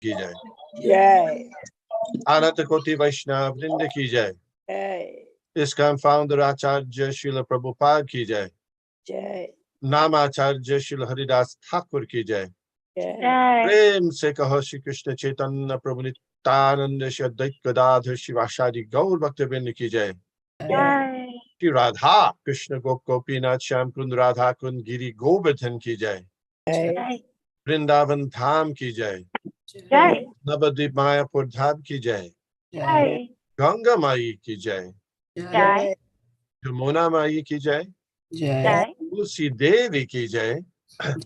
की जय। Jai. अनंत कोटि वैष्णव वृंद की जय। Jai. ISKCON founder आचार्य श्रील प्रभुपाद की जय। Jai. नामाचार्य श्रील हरिदास ठाकुर की जय। Jai. प्रेम से कहो श्री कृष्ण चैतन्य प्रभु नित्यानंद श्री अद्वैत गदाधर शिवासादि गौर भक्तवृंद की जय। श्री राधा कृष्ण गोपीनाथ श्याम कुंद राधा कुंद गिरी गोवर्धन की जय। Jai. वृंदावन धाम की जय। Jai. नवद्वीप मायापुर धाम की जय। Jai. गंगा माई की जय। Jai. यमुना माई की जय। Jai. तुलसी देवी की जय।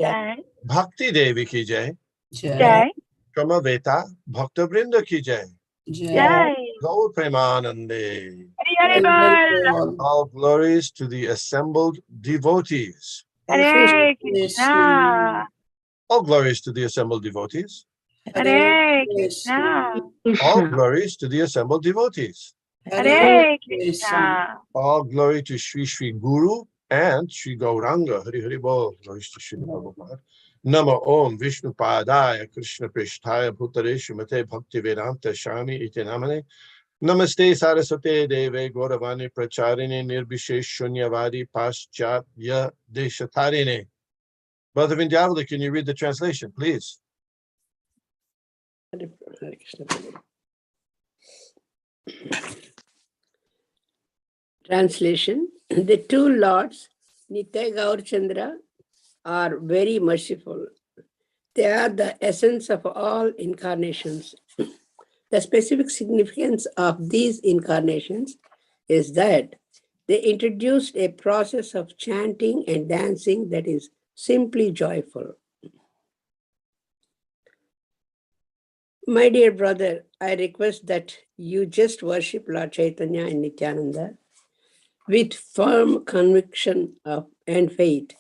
Jai. भक्ति देवी की जय। Jai. क्रमवेता भक्तवृंद की जय। Jai. Gaur Premanande. Hare Bol. All glories to the assembled devotees. Hare Krishna. All glories to the assembled devotees. Hare Krishna. All glories to the assembled devotees. Hare Krishna. All glory to Sri Sri Guru and Sri Gauranga. Hari Hari Bol. Glories to Sri Prabhupada. Nama Om Vishnu Padaya Krishna Prishtaya Bhutare Srimate Bhakti Vedanta Shami Iti Namane. Namaste Saraswate Deve Gauravani Pracharini Nirbhishesh Shunyavadi Paschatya Deshatarine. Brother Vindhyavali, can you read the translation, please? Hare Krishna. Translation. The two lords, Nitya Gaur Chandra, are very merciful. They are the essence of all incarnations. The specific significance of these incarnations is that they introduced a process of chanting and dancing that is simply joyful. My dear brother, I request that you just worship Lord Chaitanya and Nityananda with firm conviction and faith.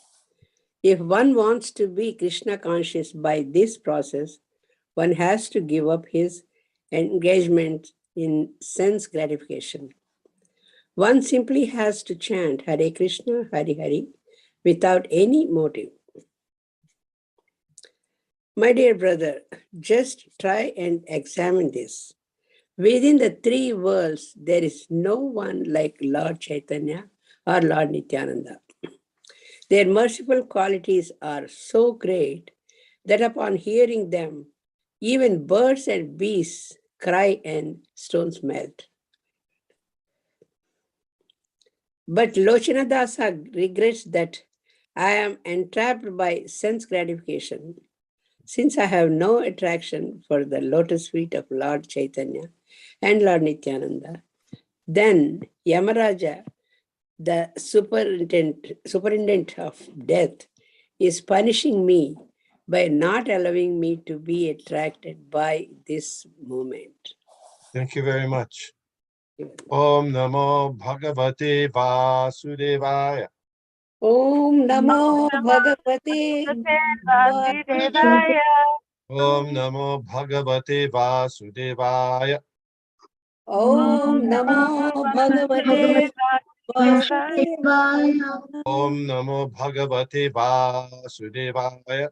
If one wants to be Krishna conscious by this process, one has to give up his engagement in sense gratification. One simply has to chant Hare Krishna, Hare Hare without any motive. My dear brother, just try and examine this. Within the three worlds, there is no one like Lord Chaitanya or Lord Nityananda. Their merciful qualities are so great that upon hearing them, even birds and beasts cry and stones melt. But Lochana Dasa regrets that I am entrapped by sense gratification. Since I have no attraction for the lotus feet of Lord Chaitanya and Lord Nityananda, then Yamaraja, the superintendent of death, is punishing me by not allowing me to be attracted by this moment. Thank you very much. Om Namo Bhagavate Vasudevaya. Om Namo Bhagavate Vasudevaya. Om Namo Bhagavate Vasudevaya. Om Namo Bhagavate Vasudevaya. Om Namo Bhagavate Vasudevaya.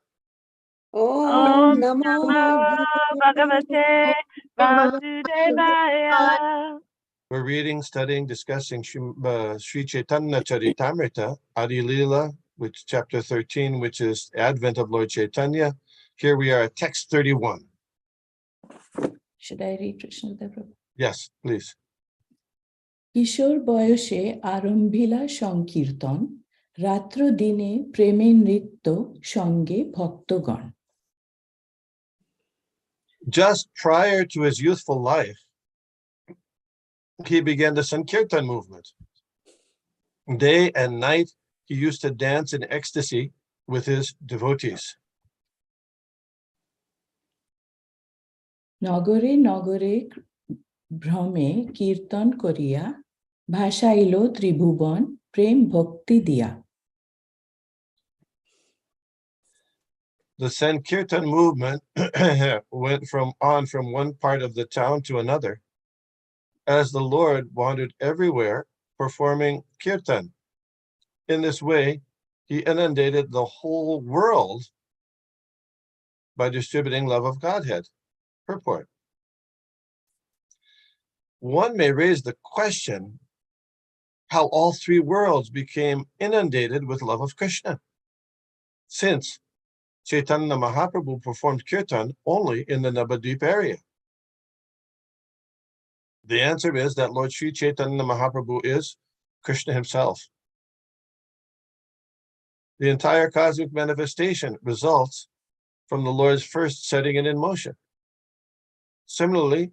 Om Namo Bhagavate Vasudevaya. We're reading, studying, discussing Sri Caitanya Caritamrita Adi Leela, which chapter 13, which is Advent of Lord Chaitanya. Here we are at text 31. Should I read Krishna Prabhu? Yes, please. কিশোর বয়সে আরম্ভিলা সংকীর্তন রাত্র দিনে প্রেমে নৃত্য সঙ্গে ভক্তগণ. Just prior to his youthful life, he began the Sankirtan movement. Day and night, he used to dance in ecstasy with his devotees. নগরে নগরে ভ্রমে কীর্তন করিয়া ভাসাইল ত্রিভুবন প্রেম ভক্তি দিয়া. The Sankirtan movement went from one part of the town to another, as the Lord wandered everywhere performing kirtan. In this way, he inundated the whole world by distributing love of Godhead. purport. One may raise the question how all three worlds became inundated with love of Krishna, since Chaitanya Mahaprabhu performed kirtan only in the Navadvip area. The answer is that Lord Sri Chaitanya Mahaprabhu is Krishna himself. The entire cosmic manifestation results from the Lord's first setting it in motion. Similarly,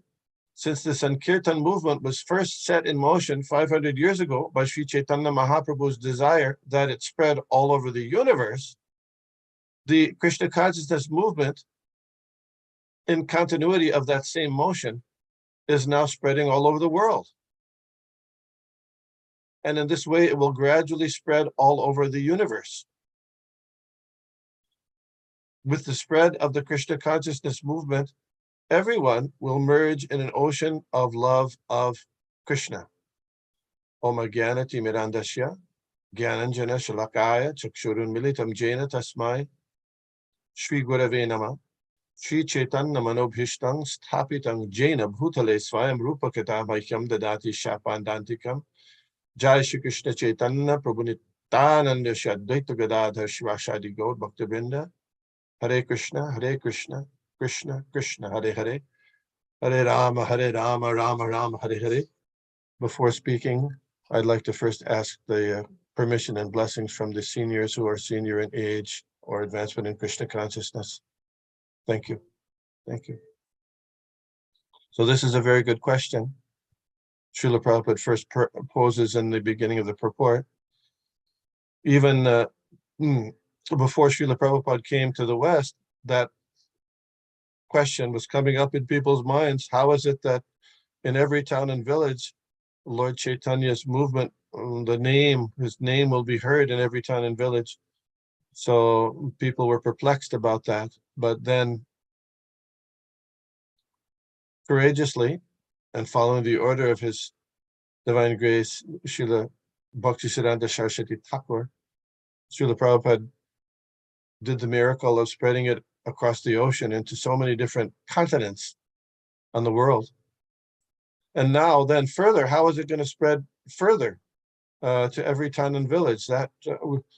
since the Sankirtan movement was first set in motion 500 years ago by Sri Chaitanya Mahaprabhu's desire that it spread all over the universe, the Krishna consciousness movement, in continuity of that same motion, is now spreading all over the world. And in this way, it will gradually spread all over the universe. With the spread of the Krishna consciousness movement, everyone will merge in an ocean of love of Krishna. Om Gyanati Mirandasya, Gyananjana Shalakaya, Chakshurun Militam Jena Tasmai, Shri Gurave Nama, Shri Chaitanya Manobhishtang Sthapitam Jena Bhutale Swayam Rupa Katamahyam Dadati Shapandantikam, Jai Shri Krishna Chaitanya Prabhunitananda Shadvaita Gadadhar Shivashadi Gaur Bhaktivinoda, Hare Krishna, Krishna Krishna, Hare Hare, Hare Rama, Rama Rama, Hare Hare. Before speaking, I'd like to first ask the permission and blessings from the seniors who are senior in age or advancement in Krishna consciousness. Thank you. Thank you. So this is a very good question. Srila Prabhupada first poses in the beginning of the purport. Even before Srila Prabhupada came to the West, that question was coming up in people's minds. How is it that in every town and village, Lord Chaitanya's movement, his name will be heard in every town and village? So people were perplexed about that. But then courageously and following the order of His Divine Grace, Srila Bhaktisiddhanta Saraswati Thakur, Srila Prabhupada did the miracle of spreading it across the ocean into so many different continents on the world. And now then further, how is it going to spread further to every town and village? That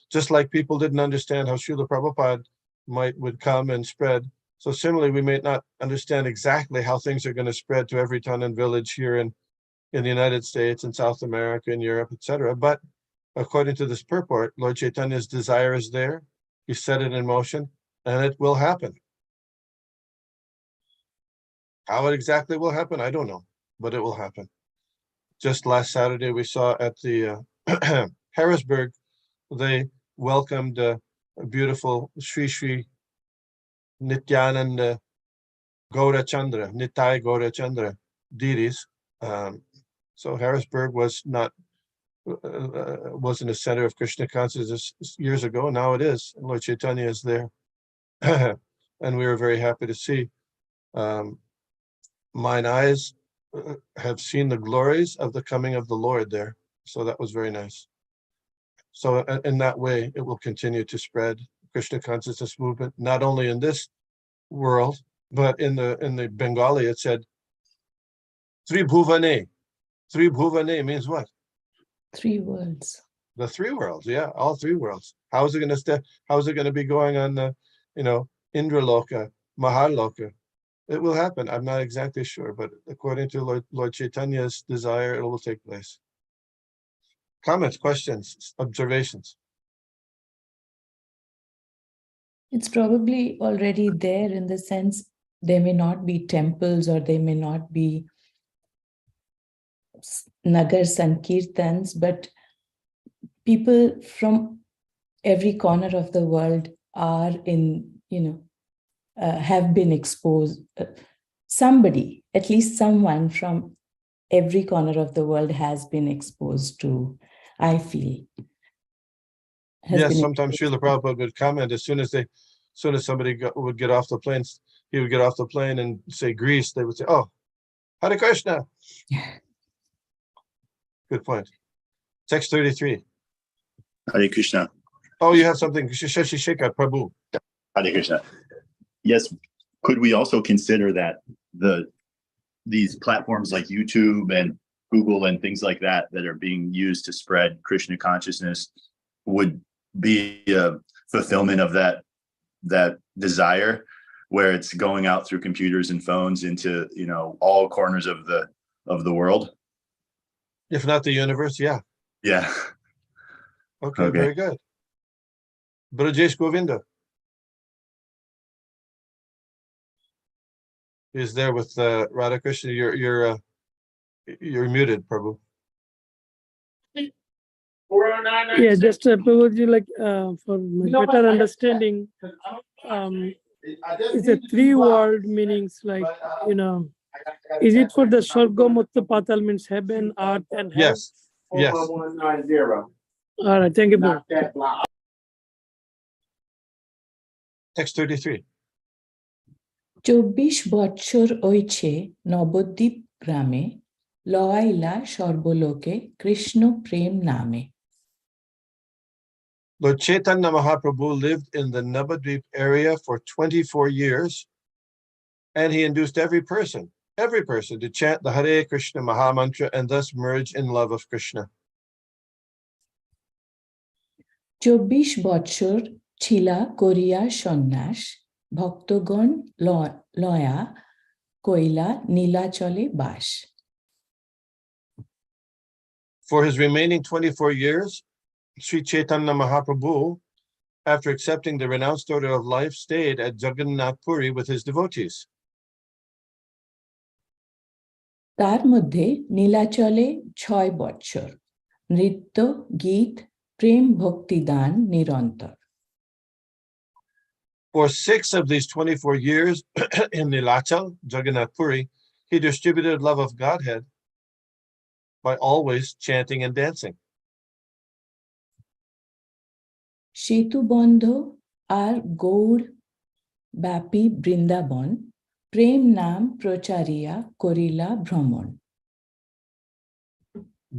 just like people didn't understand how Srila Prabhupada would come and spread, so similarly we may not understand exactly how things are going to spread to every town and village here in the United States and South America and Europe, etc. But according to this purport, Lord Chaitanya's desire is there. He set it in motion, and it will happen. How it exactly will happen, I don't know, but it will happen. Just last Saturday, we saw at the Harrisburg, they welcomed a beautiful Sri Sri Nityananda Gaurachandra, Nitai Gaurachandra deities. So Harrisburg wasn't a center of Krishna consciousness years ago. Now it is. And Lord Chaitanya is there. And we were very happy to see. Mine eyes have seen the glories of the coming of the Lord there. So that was very nice. So in that way, it will continue to spread Krishna consciousness movement, not only in this world, but in the Bengali, it said, Tribhuvane. Tribhuvane means what? Three worlds. The three worlds, yeah, all three worlds. How is it going to How is it going to be going on the, Indraloka, Mahaloka? It will happen. I'm not exactly sure, but according to Lord Chaitanya's desire, it will take place. Comments, questions, observations? It's probably already there in the sense there may not be temples or there may not be Nagar Sankirtans, but people from every corner of the world are have been exposed. Somebody, at least someone from every corner of the world has been exposed to, I feel. Yes, sometimes Srila Prabhupada would comment as soon as somebody would get off the plane, he would get off the plane and say Greece, they would say, oh, Hare Krishna. Good point. Text 33. Hare Krishna. Oh, you have something. Shashi Shekhar, Prabhu. Hare Krishna. Yes. Could we also consider that these platforms like YouTube and Google and things like that are being used to spread Krishna consciousness would be a fulfillment of that desire, where it's going out through computers and phones into, you know, all corners of the world. If not the universe, yeah. Yeah. Okay, very good. Brajesh Govinda is there with Radha Krishna. You're muted, Prabhu. Yeah, just Prabhuji, like for my better understanding, it's a three world meanings, like, you know, is it for the Swarga Mutta Patal, means heaven, earth, and hell? Yes. Yes. All right, thank you, Prabhu. Text 33. 24 বৎসর ঐছে নবদ্বীপ গ্রামে লয়াইলা সর্বলোকে কৃষ্ণ প্রেম নামে. Lord Chaitanya Mahaprabhu lived in the Navadvip area for 24 years, and he induced every person to chant the Hare Krishna Mahamantra and thus merge in love of Krishna. 24 বৎসর ছিলা করিয়া সন্ন্যাস ভক্তগণ লয়া কইলা নীলাচলে বাস. For his remaining 24 years, Sri Chaitanya Mahaprabhu, after accepting the renounced order of life, stayed at Jagannath Puri with his devotees. তার মধ্যে নীলাচলে 6 বৎসর নৃত্য গীত প্রেম ভক্তিদান নিরন্তর. For 6 of these 24 years in Nilachal, Jagannath Puri, he distributed love of Godhead by always chanting and dancing. সেতুবন্ধ আর গৌড় ব্যাপী বৃন্দাবন প্রেম নাম প্রচারিয়া করিলা ভ্রমণ.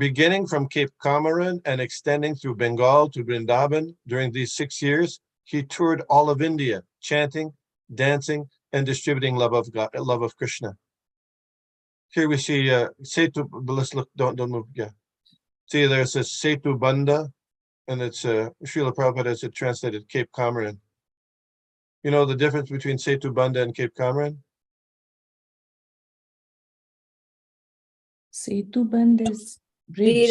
Beginning from Cape Comorin and extending through Bengal to Vrindavan, during these 6 years, he toured all of India, chanting, dancing, and distributing love of God, love of Krishna. Here we see Setu. Let's look. Don't move. Yeah. See, there it says Setu Banda, and it's Srila Prabhupada has it translated Cape Comorin. You know the difference between Setu Banda and Cape Comorin? Setuband is bridge.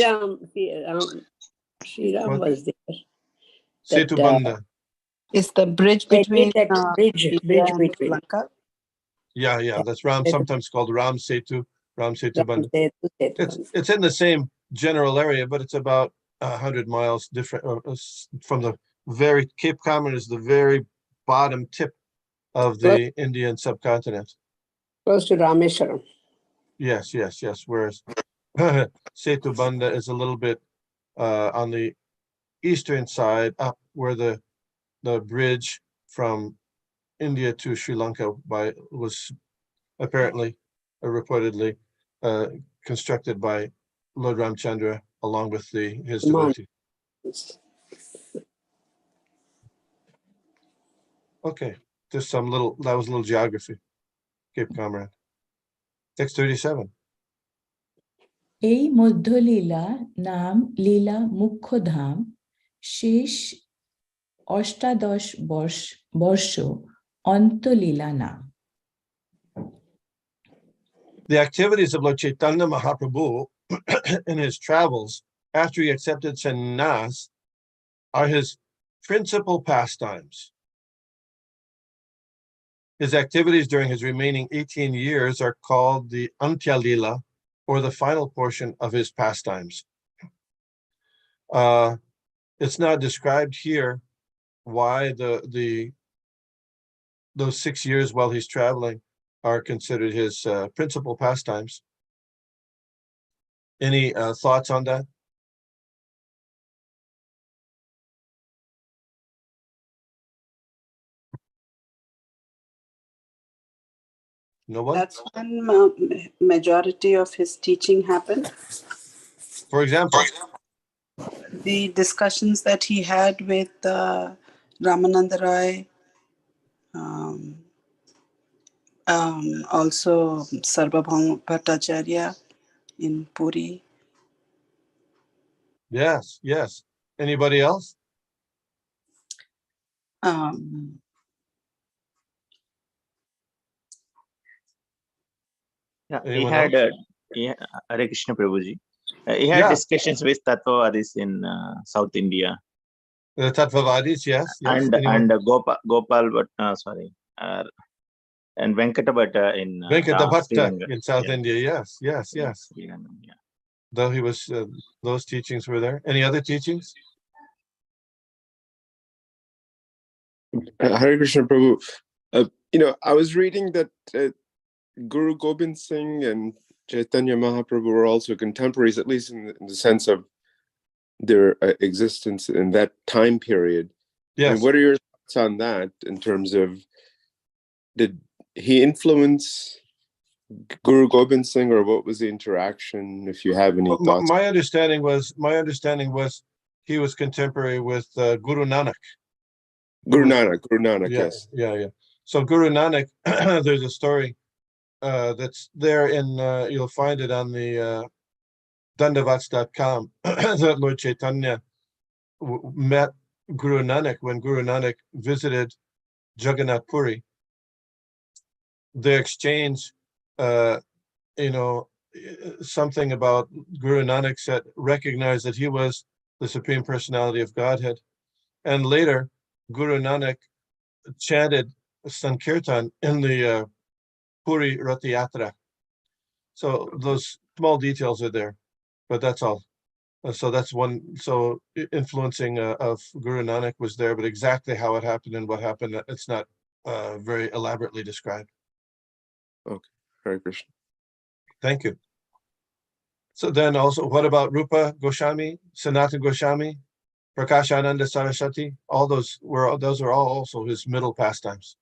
Sriram What? was there. Setu That, Banda. Is the bridge they between did that bridge India and between. Lanka? Yeah, that's Ram. Sometimes called Ram Setu Banda. It's in the same general area, but it's about 100 miles different from the very Cape Comorin is the very bottom tip of the Indian subcontinent. Close to Rameshwaram. Yes. Whereas Setu Banda is a little bit on the eastern side, up where the bridge from India to Sri Lanka was apparently, reportedly, constructed by Lord Ramchandra along with his devotees. Okay, just that was a little geography. Cape Comorin. Text 37. এই মধ্যলীলা নাম লীলা মুখ্য ধাম শেষ অষ্টাদশ বর্ষ অন্তলীলা নাম. The activities of Lord Chaitanya Mahaprabhu in his travels after he accepted sannyas are his principal pastimes. His activities during his remaining 18 years are called the Antya Lila, or the final portion of his pastimes. It's not described here why those 6 years while he's traveling are considered his principal pastimes. Any thoughts on that? No one? That's when majority of his teaching happened. For example, The discussions that he had with Ramananda Rai, Also Sarvabhauma Bhattacharya in Puri. Yes, yes. Anybody else? Um, Yeah, Anyone else? Hare Krishna Prabhuji. He had Yeah. discussions with Tattvavadis in South India. The Tattvavadis, yes, yes. And Anyone? Gopal, but and Venkata Bhatta in Venkata Bhatta Sriranga. in South Yeah. India, yes, yes, Yeah, yes. Sriranga, yeah. Though he was, those teachings were there. Any other teachings? Hare Krishna Prabhu. I was reading that Guru Gobind Singh and Chaitanya Mahaprabhu were also contemporaries, at least in the sense of their existence in that time period. Yes. I mean, what are your thoughts on that in terms of, did he influence Guru Gobind Singh, or what was the interaction, if you have any thoughts? My understanding was he was contemporary with Guru Nanak. Guru Nanak, Yeah, yes. yeah. So Guru Nanak, there's a story that's there in, you'll find it on the dandavats.com, that Lord Chaitanya met Guru Nanak when Guru Nanak visited Jagannath Puri. They exchange, something about Guru Nanak said, recognized that he was the Supreme Personality of Godhead. And later, Guru Nanak chanted Sankirtan in the Puri Rath Yatra. So those small details are there, but that's all. So that's one. So influencing of Guru Nanak was there, but exactly how it happened and what happened, it's not very elaborately described. Okay, Hare Krishna. Thank you. So then also, what about Rupa Goswami, Sanatana Goswami, Prakashananda Saraswati? Those are all also his middle pastimes.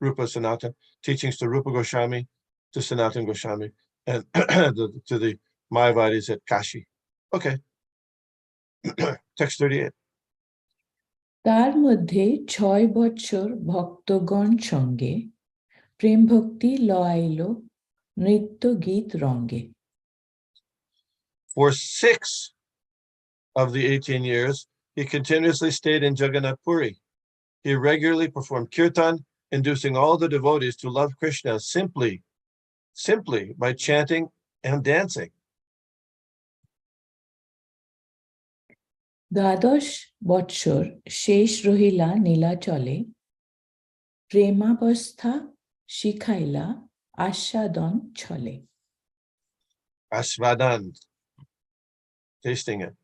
Rupa Sanatana, teachings to Rupa Goswami, to Sanatana Goswami, and to the Mayavadis at Kashi. Okay. Text 38. তার মধ্যে 6 বছর ভক্তগণ সঙ্গে প্রেম ভক্তি লয়াইল নৃত্য গীত রঙ্গে। For 6 of the 18 years, he continuously stayed in Jagannath Puri. He regularly performed kirtan, inducing all the devotees to love Krishna simply by chanting and dancing. দ্বাদশ বৎসর শেষ রহিলা নীলাচলে প্রেমাবস্থা শিখাইলা আস্বাদন ছলে। Asvadan, tasting it.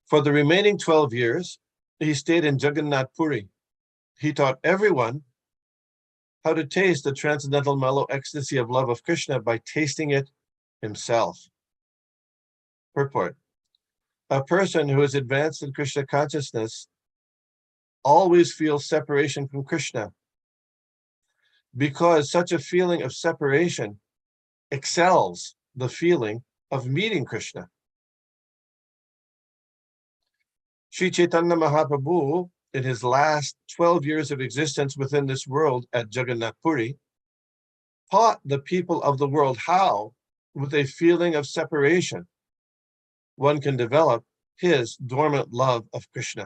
For the remaining 12 years, he stayed in Jagannath Puri. He taught everyone how to taste the transcendental mellow ecstasy of love of Krishna by tasting it himself. Purport. A person who is advanced in Krishna consciousness always feels separation from Krishna, because such a feeling of separation excels the feeling of meeting Krishna. Sri Chaitanya Mahaprabhu, in his last 12 years of existence within this world at Jagannath Puri, taught the people of the world how, with a feeling of separation, one can develop his dormant love of Krishna.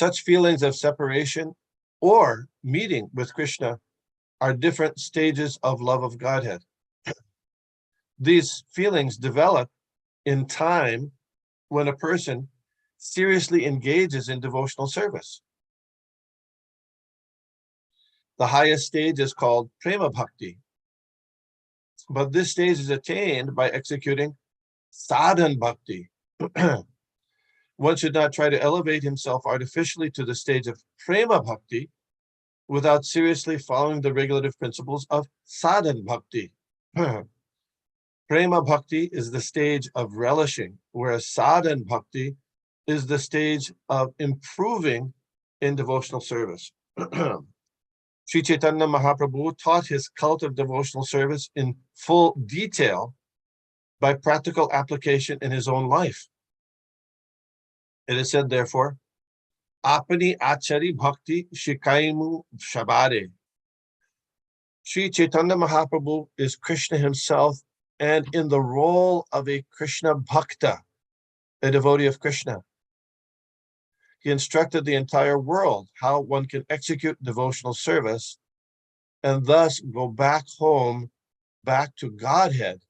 Such feelings of separation or meeting with Krishna are different stages of love of Godhead. These feelings develop in time when a person seriously engages in devotional service. The highest stage is called prema bhakti, but this stage is attained by executing sadhan bhakti. One should not try to elevate himself artificially to the stage of prema bhakti without seriously following the regulative principles of sadhan bhakti. Prema bhakti is the stage of relishing, whereas sadhan bhakti is the stage of improving in devotional service. Sri Chaitanya Mahaprabhu taught his cult of devotional service in full detail by practical application in his own life. It is said, therefore, apani achari bhakti shikaimu shabare. Sri Chaitanya Mahaprabhu is Krishna himself, and in the role of a Krishna bhakta, a devotee of Krishna. He instructed the entire world how one can execute devotional service and thus go back home, back to Godhead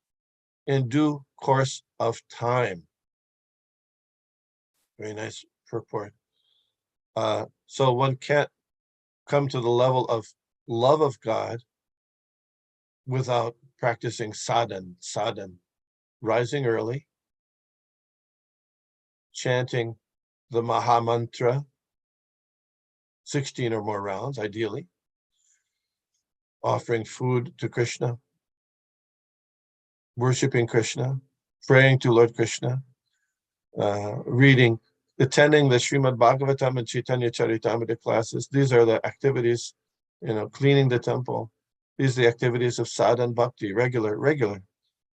in due course of time. Very nice purport. So one can't come to the level of love of God without practicing sadhan, rising early, chanting the Maha Mantra, 16 or more rounds, ideally, offering food to Krishna, worshiping Krishna, praying to Lord Krishna, reading, attending the Srimad Bhagavatam and Caitanya Caritamrita classes. These are the activities, cleaning the temple. These are the activities of sadhan bhakti, regular.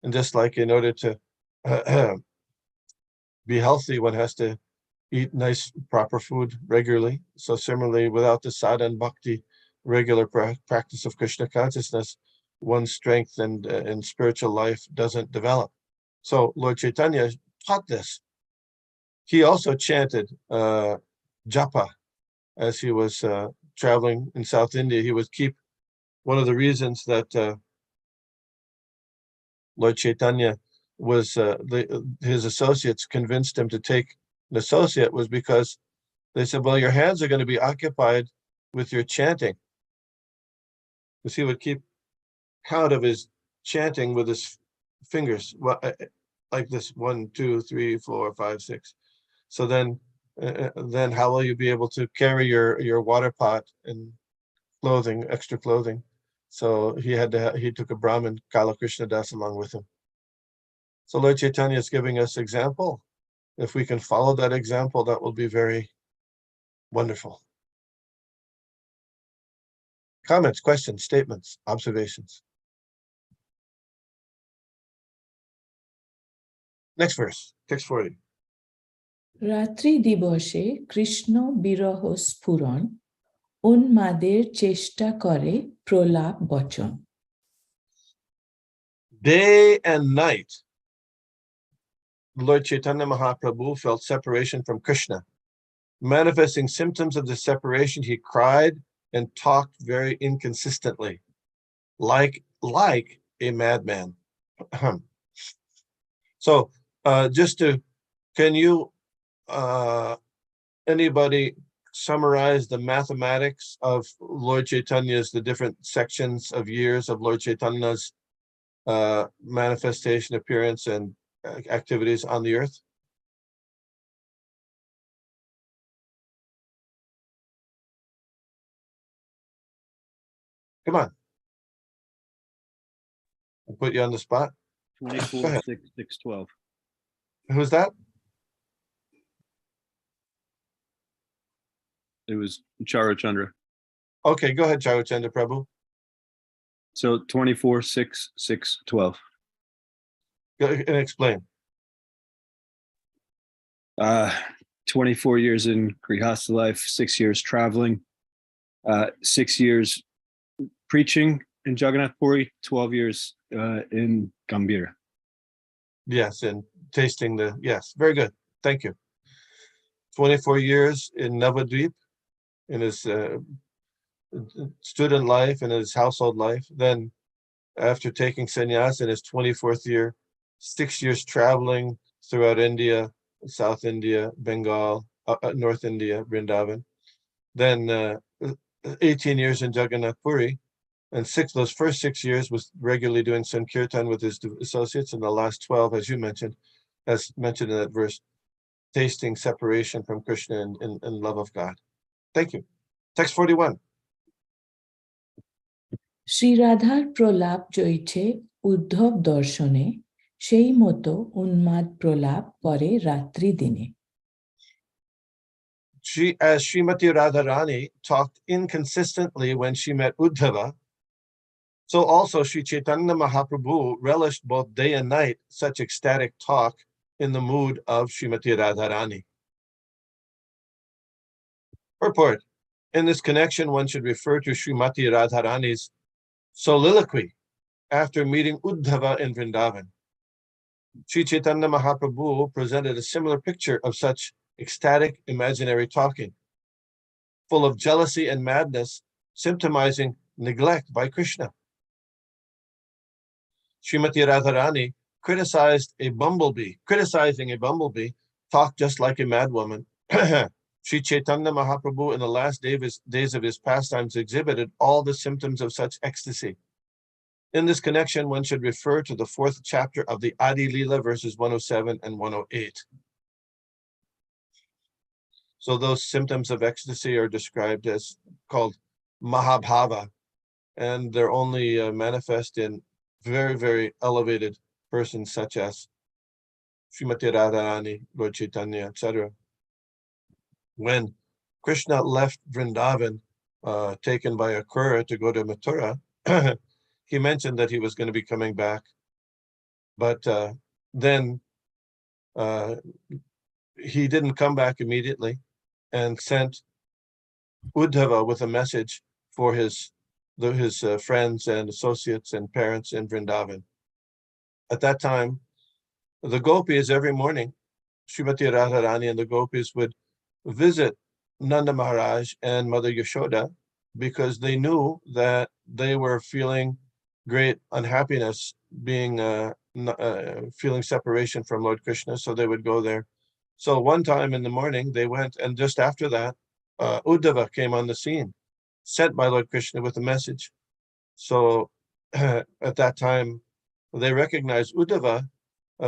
And just like in order to be healthy, one has to eat nice, proper food regularly. So similarly, without the sadhan bhakti, regular practice of Krishna consciousness, one's strength and spiritual life doesn't develop. So Lord Chaitanya taught this. He also chanted japa as he was traveling in South India. He would keep, one of the reasons that Lord Chaitanya was, his associates convinced him to take an associate was because they said, well, your hands are going to be occupied with your chanting. Because he would keep count of his chanting with his fingers, like this, 1, 2, 3, 4, 5, 6. So then how will you be able to carry your water pot and clothing, extra clothing? So he took a Brahmin, Kala Krishna Das, along with him. So Lord Chaitanya is giving us example. If we can follow that example, that will be very wonderful. Comments, questions, statements, observations? Next verse, text 40. রাত্রি দিবসে কৃষ্ণ বিরহ স্ফুরণ উন্মাদের চেষ্টা করে প্রলাপ বচন. Day and night, Lord Chaitanya Mahaprabhu felt separation from Krishna. Manifesting symptoms of the separation, he cried and talked very inconsistently, like a madman. So can you, anybody summarize the mathematics of Lord Chaitanya's, the different sections of years of Lord Chaitanya's manifestation, appearance, and activities on the earth? Come on. I'll put you on the spot. 24, 6, 6, 12. Who's that? It was Charachandra. Okay, go ahead, Charachandra Prabhu. So 24, 6, 6, 12. Go and explain. 24 years in Grihastha life, 6 years traveling, 6 years preaching in Jagannath Puri, 12 years in Gambhira. Yes, and tasting yes, very good. Thank you. 24 years in Navadvip, in his student life and his household life. Then after taking sannyas in his 24th year, 6 years traveling throughout India, South India, Bengal, North India, Vrindavan. Then 18 years in Jagannath Puri, and those first 6 years was regularly doing Sankirtan with his associates, and the last 12, as you mentioned, as mentioned in that verse, tasting separation from Krishna and love of God. Thank you. Text 41. Shri রাধার প্রলাপ জয়ছে উদ্ধব দর্শনে সেই মতো উন্মাদ প্রলাপ করে রাত্রি দিনে. As Srimati Radharani talked inconsistently when she met Uddhava, so also Sri Chaitanya Mahaprabhu relished both day and night such ecstatic talk in the mood of Srimati Radharani. Purport. In this connection, one should refer to Srimati Radharani's soliloquy after meeting Uddhava in Vrindavan. Sri Chaitanya Mahaprabhu presented a similar picture of such ecstatic imaginary talking, full of jealousy and madness, symptomizing neglect by Krishna. Srimati Radharani criticizing a bumblebee, talked just like a madwoman. Sri Chaitanya Mahaprabhu in the last days of his pastimes exhibited all the symptoms of such ecstasy. In this connection, one should refer to the 4th chapter of the Adi Lila, verses 107 and 108. So those symptoms of ecstasy are described as called Mahabhava, and they're only manifest in very, very elevated persons such as Srimati Radharani, Lord Chaitanya, etc. When Krishna left Vrindavan, taken by Akrura to go to Mathura, he mentioned that he was going to be coming back. But then he didn't come back immediately and sent Uddhava with a message for his friends and associates and parents in Vrindavan. At that time, the gopis every morning, Srimati Radharani and the gopis would visit Nanda Maharaj and Mother Yashoda because they knew that they were feeling great unhappiness, feeling separation from Lord Krishna, so they would go there. So one time in the morning they went, and just after that, Uddhava came on the scene, sent by Lord Krishna with a message. So at that time, they recognized Uddhava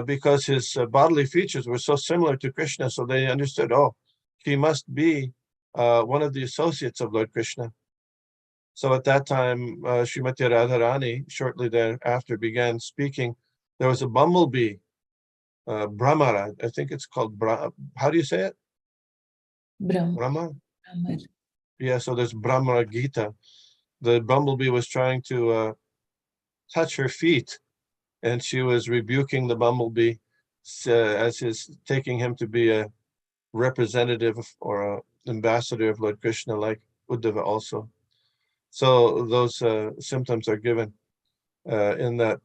because his bodily features were so similar to Krishna, so they understood, oh, he must be one of the associates of Lord Krishna. So at that time, Srimati Radharani, shortly thereafter, began speaking. There was a bumblebee, Brahmara, I think it's called, how do you say it? Brahma? Yeah, so there's Brahmara Gita. The bumblebee was trying to touch her feet, and she was rebuking the bumblebee as taking him to be a representative or an ambassador of Lord Krishna, like Uddhava also. So those symptoms are given in that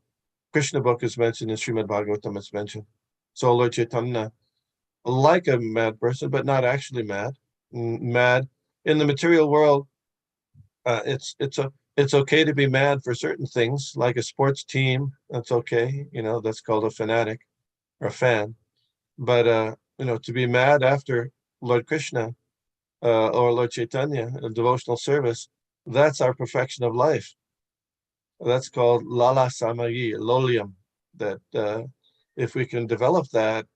Krishna book is mentioned, in Srimad Bhagavatam it's mentioned. So Lord Chaitanya, like a mad person, but not actually mad. Mad in the material world, it's okay to be mad for certain things, like a sports team. That's okay, that's called a fanatic or a fan. But to be mad after Lord Krishna or Lord Chaitanya, a devotional service, that's our perfection of life. That's called lala samayi, lolium. That if we can develop that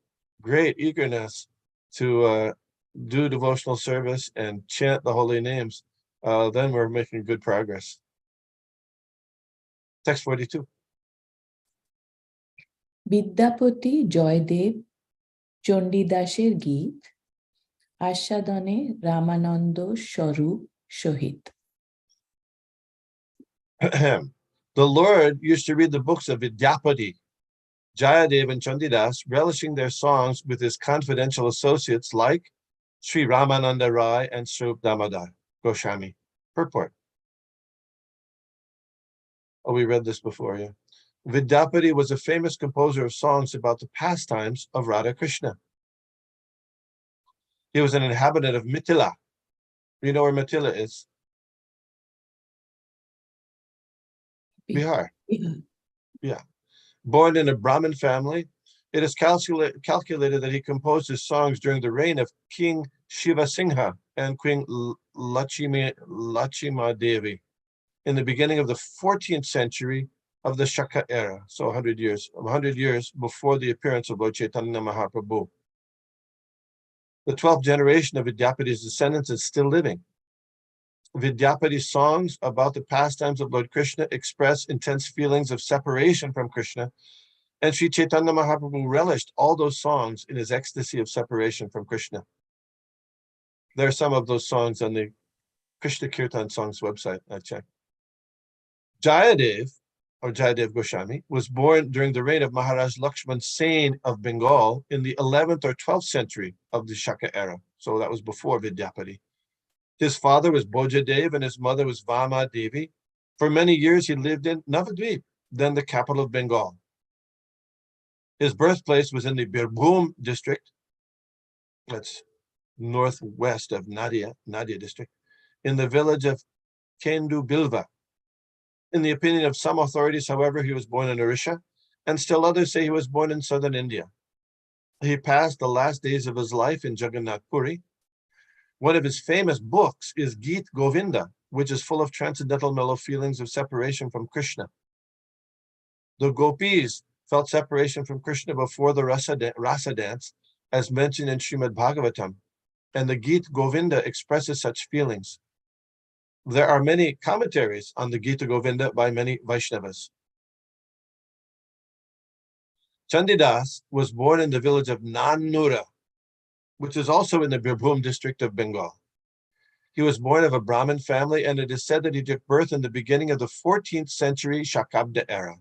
great eagerness to do devotional service and chant the holy names, then we're making good progress. Text 42. Vidyapati Joydeb চণ্ডীদাসের গীত আস্বাদনে রামানন্দ স্বরূপ সহিত. The Lord used to read the books of Vidyapati, Jayadev and Chandidas, relishing their songs with his confidential associates like Sri Ramananda Rai and Swarup Damodar Goswami. Purport. Oh, we read this before, yeah. Vidyapati was a famous composer of songs about the pastimes of Radha Krishna. He was an inhabitant of Mithila. You know where Mithila is? Bihar. Yeah. Born in a Brahmin family, it is calculated that he composed his songs during the reign of King Shiva Singha and Queen Lachima Devi in the beginning of the 14th century of the Shaka era, so 100 years before the appearance of Lord Chaitanya Mahaprabhu. The 12th generation of Vidyapati's descendants is still living. Vidyapati's songs about the pastimes of Lord Krishna express intense feelings of separation from Krishna, and Sri Chaitanya Mahaprabhu relished all those songs in his ecstasy of separation from Krishna. There are some of those songs on the Krishna Kirtan Songs website, I checked. Jayadev, or Jayadev Goswami, was born during the reign of Maharaj Lakshman Sen of Bengal in the 11th or 12th century of the Shaka era. So that was before Vidyapati. His father was Bojadev and his mother was Vama Devi. For many years, he lived in Navadvip, then the capital of Bengal. His birthplace was in the Birbhum district, that's northwest of Nadia district, in the village of Kendu Bilva. In the opinion of some authorities, however, he was born in Orissa, and still others say he was born in southern India. He passed the last days of his life in Jagannath Puri. One of his famous books is Geet Govinda, which is full of transcendental mellow feelings of separation from Krishna. The gopis felt separation from Krishna before the rasa dance, as mentioned in Srimad Bhagavatam, and the Geet Govinda expresses such feelings. There are many commentaries on the Gita Govinda by many Vaishnavas. Chandidas was born in the village of Nannura, which is also in the Birbhum district of Bengal. He was born of a Brahmin family, and it is said that he took birth in the beginning of the 14th century Shakabda era.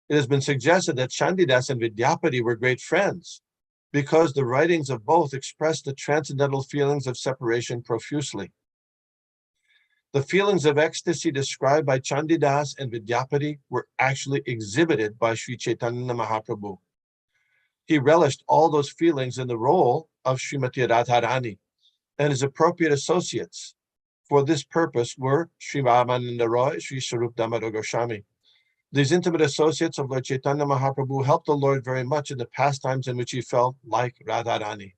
It has been suggested that Chandidas and Vidyapati were great friends because the writings of both express the transcendental feelings of separation profusely. The feelings of ecstasy described by Chandidas and Vidyapati were actually exhibited by Sri Caitanya Mahaprabhu. He relished all those feelings in the role of Srimati Radharani, and his appropriate associates for this purpose were Sri Ramananda Roy, Sri Swarup Damodar Goswami. These intimate associates of Lord Chaitanya Mahaprabhu helped the Lord very much in the pastimes in which he felt like Radharani.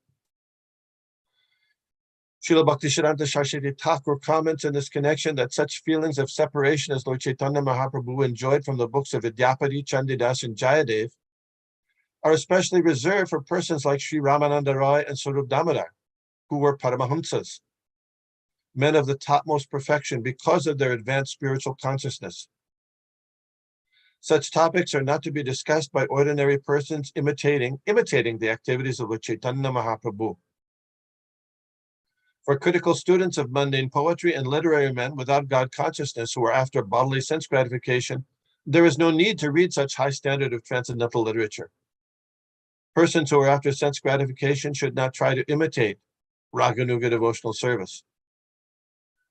Srila Bhaktisiddhanta Saraswati Thakur comments in this connection that such feelings of separation as Lord Chaitanya Mahaprabhu enjoyed from the books of Vidyapati, Chandidas, and Jayadev are especially reserved for persons like Sri Ramananda Roy and Swarup Damodar, who were Paramahamsas, men of the topmost perfection because of their advanced spiritual consciousness. Such topics are not to be discussed by ordinary persons imitating the activities of Lord Chaitanya Mahaprabhu. For critical students of mundane poetry and literary men without God consciousness who are after bodily sense gratification, there is no need to read such high standard of transcendental literature. Persons who are after sense gratification should not try to imitate Raganuga devotional service.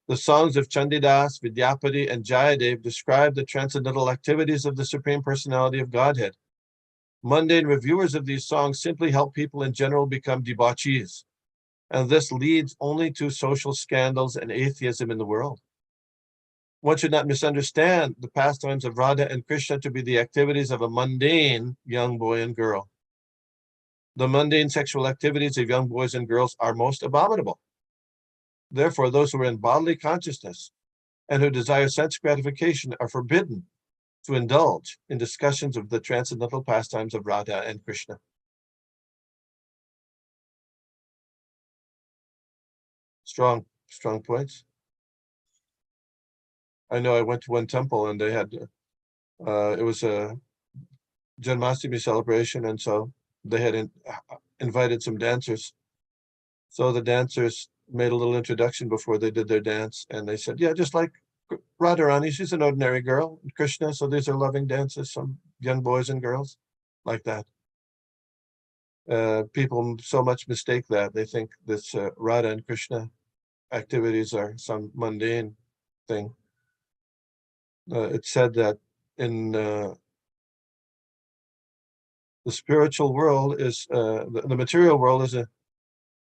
The songs of Chandidas, Vidyapati, and Jayadev describe the transcendental activities of the Supreme Personality of Godhead. Mundane reviewers of these songs simply help people in general become debauchees, and this leads only to social scandals and atheism in the world. One should not misunderstand the pastimes of Radha and Krishna to be the activities of a mundane young boy and girl. The mundane sexual activities of young boys and girls are most abominable. Therefore, those who are in bodily consciousness and who desire sense gratification are forbidden to indulge in discussions of the transcendental pastimes of Radha and Krishna. Strong points. I know I went to one temple and they had, it was a Janmashtami celebration, and so they had invited some dancers. So the dancers made a little introduction before they did their dance, and they said, yeah, just like Radharani, she's an ordinary girl, Krishna, so these are loving dances, some young boys and girls, like that. People so much mistake that. They think this Radha and Krishna activities are some mundane thing. It's said that in the spiritual world is, the material world is an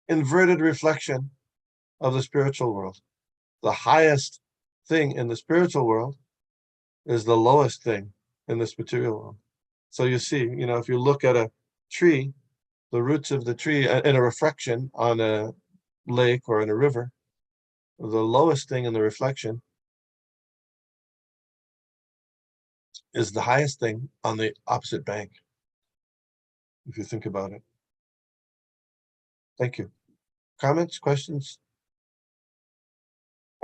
inverted reflection of the spiritual world. The highest thing in the spiritual world is the lowest thing in this material world. So you see, if you look at a tree, the roots of the tree in a reflection on a lake or in a river, the lowest thing in the reflection is the highest thing on the opposite bank, if you think about it. Thank you. Comments, questions?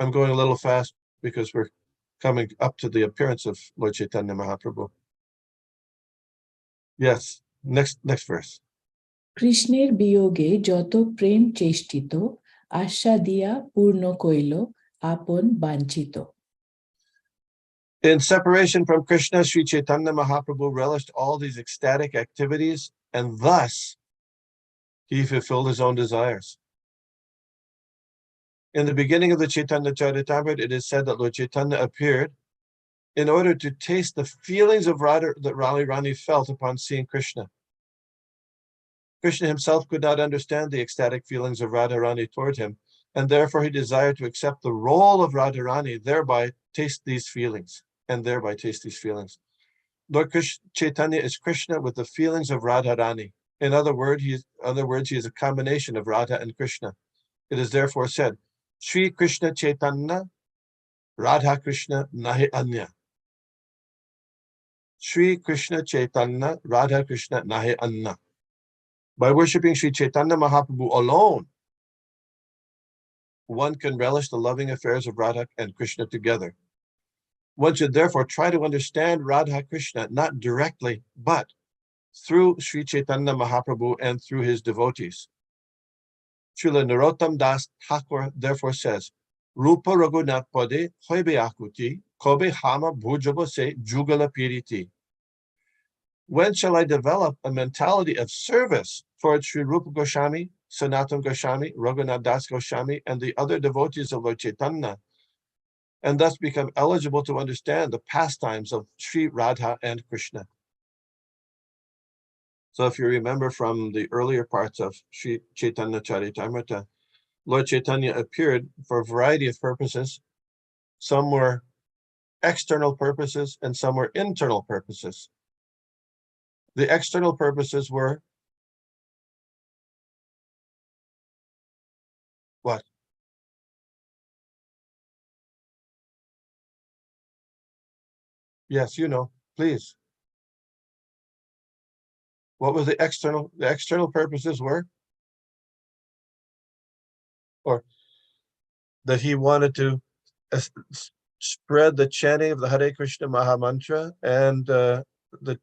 I'm going a little fast because we're coming up to the appearance of Lord Chaitanya Mahaprabhu. Yes, next verse. কৃষ্ণের বিয়োগে যত প্রেম চেষ্টিত আশা দিয়া পূর্ণ কইল আপন বাঞ্ছিত। In separation from Krishna, Sri Chaitanya Mahaprabhu relished all these ecstatic activities, and thus he fulfilled his own desires. In the beginning of the Caitanya Caritamrita, it is said that Lord Chaitanya appeared in order to taste the feelings of Radha that Rani felt upon seeing Krishna. Krishna himself could not understand the ecstatic feelings of Radharani toward him, and therefore he desired to accept the role of Radharani, thereby taste these feelings. Lord Chaitanya is Krishna with the feelings of Radharani. In other words, he is a combination of Radha and Krishna. It is therefore said, Shri Krishna Chaitanya, Radha Krishna Nahi Anya. Shri Krishna Chaitanya, Radha Krishna Nahi Anya. By worshipping Sri Chaitanya Mahaprabhu alone, one can relish the loving affairs of Radha and Krishna together. One should therefore try to understand Radha Krishna not directly, but through Sri Chaitanya Mahaprabhu and through his devotees. Srila Narottam Das Thakur therefore says, Rupa Raghunath Pade Hoibe Akuti, Kobe Hama Bhujaba Se Jugala Piriti. When shall I develop a mentality of service for Sri Rupa Goswami, Sanatana Goswami, Raghunath Das Goswami, and the other devotees of Lord Chaitanya, and thus become eligible to understand the pastimes of Sri Radha and Krishna? So if you remember from the earlier parts of Sri Caitanya Caritamrita, Lord Chaitanya appeared for a variety of purposes. Some were external purposes and some were internal purposes. The external purposes were what? Yes, you know, please. What was the external? The external purposes were, or that he wanted to spread the chanting of the Hare Krishna Maha Mantra and